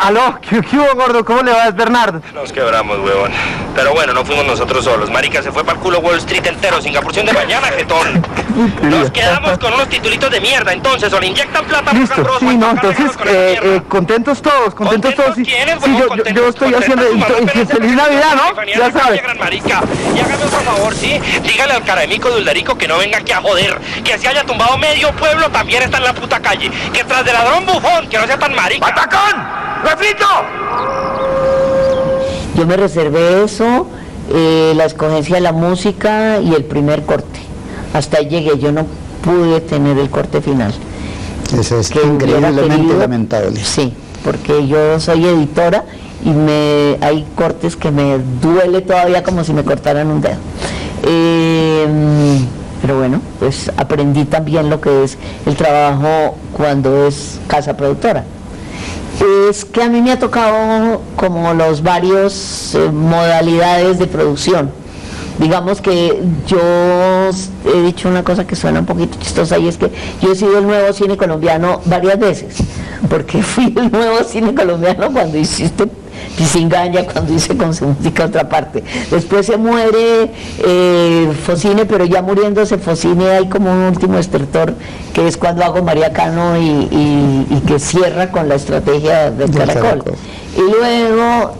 Aló, ¿qué hubo, gordo? ¿Cómo le va, Bernardo? Nos quebramos, huevón. Pero bueno, no fuimos nosotros solos. Marica, se fue para el culo Wall Street entero, sin porción de mañana, jetón. Nos quedamos con unos titulitos de mierda, entonces, o le inyectan plata. Listo, sí, no, entonces, contentos todos, contentos todos. Sí, yo estoy haciendo... ¡Feliz Navidad, ¿no? Ya sabes. Marica, y hágame otro favor, ¿sí? Dígale al caramico de Ulderico que no venga aquí a joder. Que si haya tumbado medio pueblo, también está en la puta calle. Que tras de ladrón bufón, que no sea tan marica. ¡Patacón! ¡Refrito! Yo me reservé eso, la escogencia de la música y el primer corte. Hasta ahí llegué, yo no pude tener el corte final. Eso es increíblemente lamentable. Sí, porque yo soy editora y hay cortes que me duele todavía como si me cortaran un dedo. Pero bueno, pues aprendí también lo que es el trabajo cuando es casa productora. Es que a mí me ha tocado como los varios modalidades de producción. Digamos que yo he dicho una cosa que suena un poquito chistosa, y es que yo he sido el nuevo cine colombiano varias veces, porque fui el nuevo cine colombiano cuando hiciste Pisingaña, cuando hice con su música otra parte. Después se muere Focine, pero ya muriéndose Focine hay como un último estertor, que es cuando hago María Cano y que cierra con la estrategia del Caracol. Y luego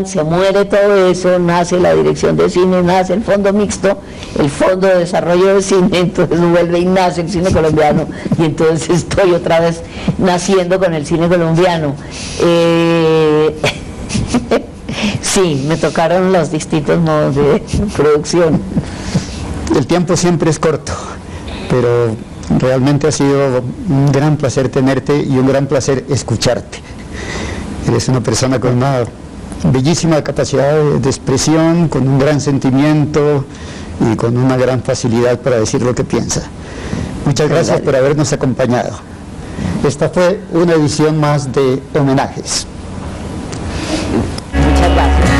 se muere todo eso, nace la dirección de cine, nace el fondo mixto, el fondo de desarrollo de cine, entonces vuelve y nace el cine colombiano, y entonces estoy otra vez naciendo con el cine colombiano. Sí, me tocaron los distintos modos de producción. El tiempo siempre es corto, pero realmente ha sido un gran placer tenerte y un gran placer escucharte. Eres una persona con una bellísima capacidad de expresión, con un gran sentimiento y con una gran facilidad para decir lo que piensa. Muchas gracias por habernos acompañado. Esta fue una edición más de Homenajes. Muchas gracias.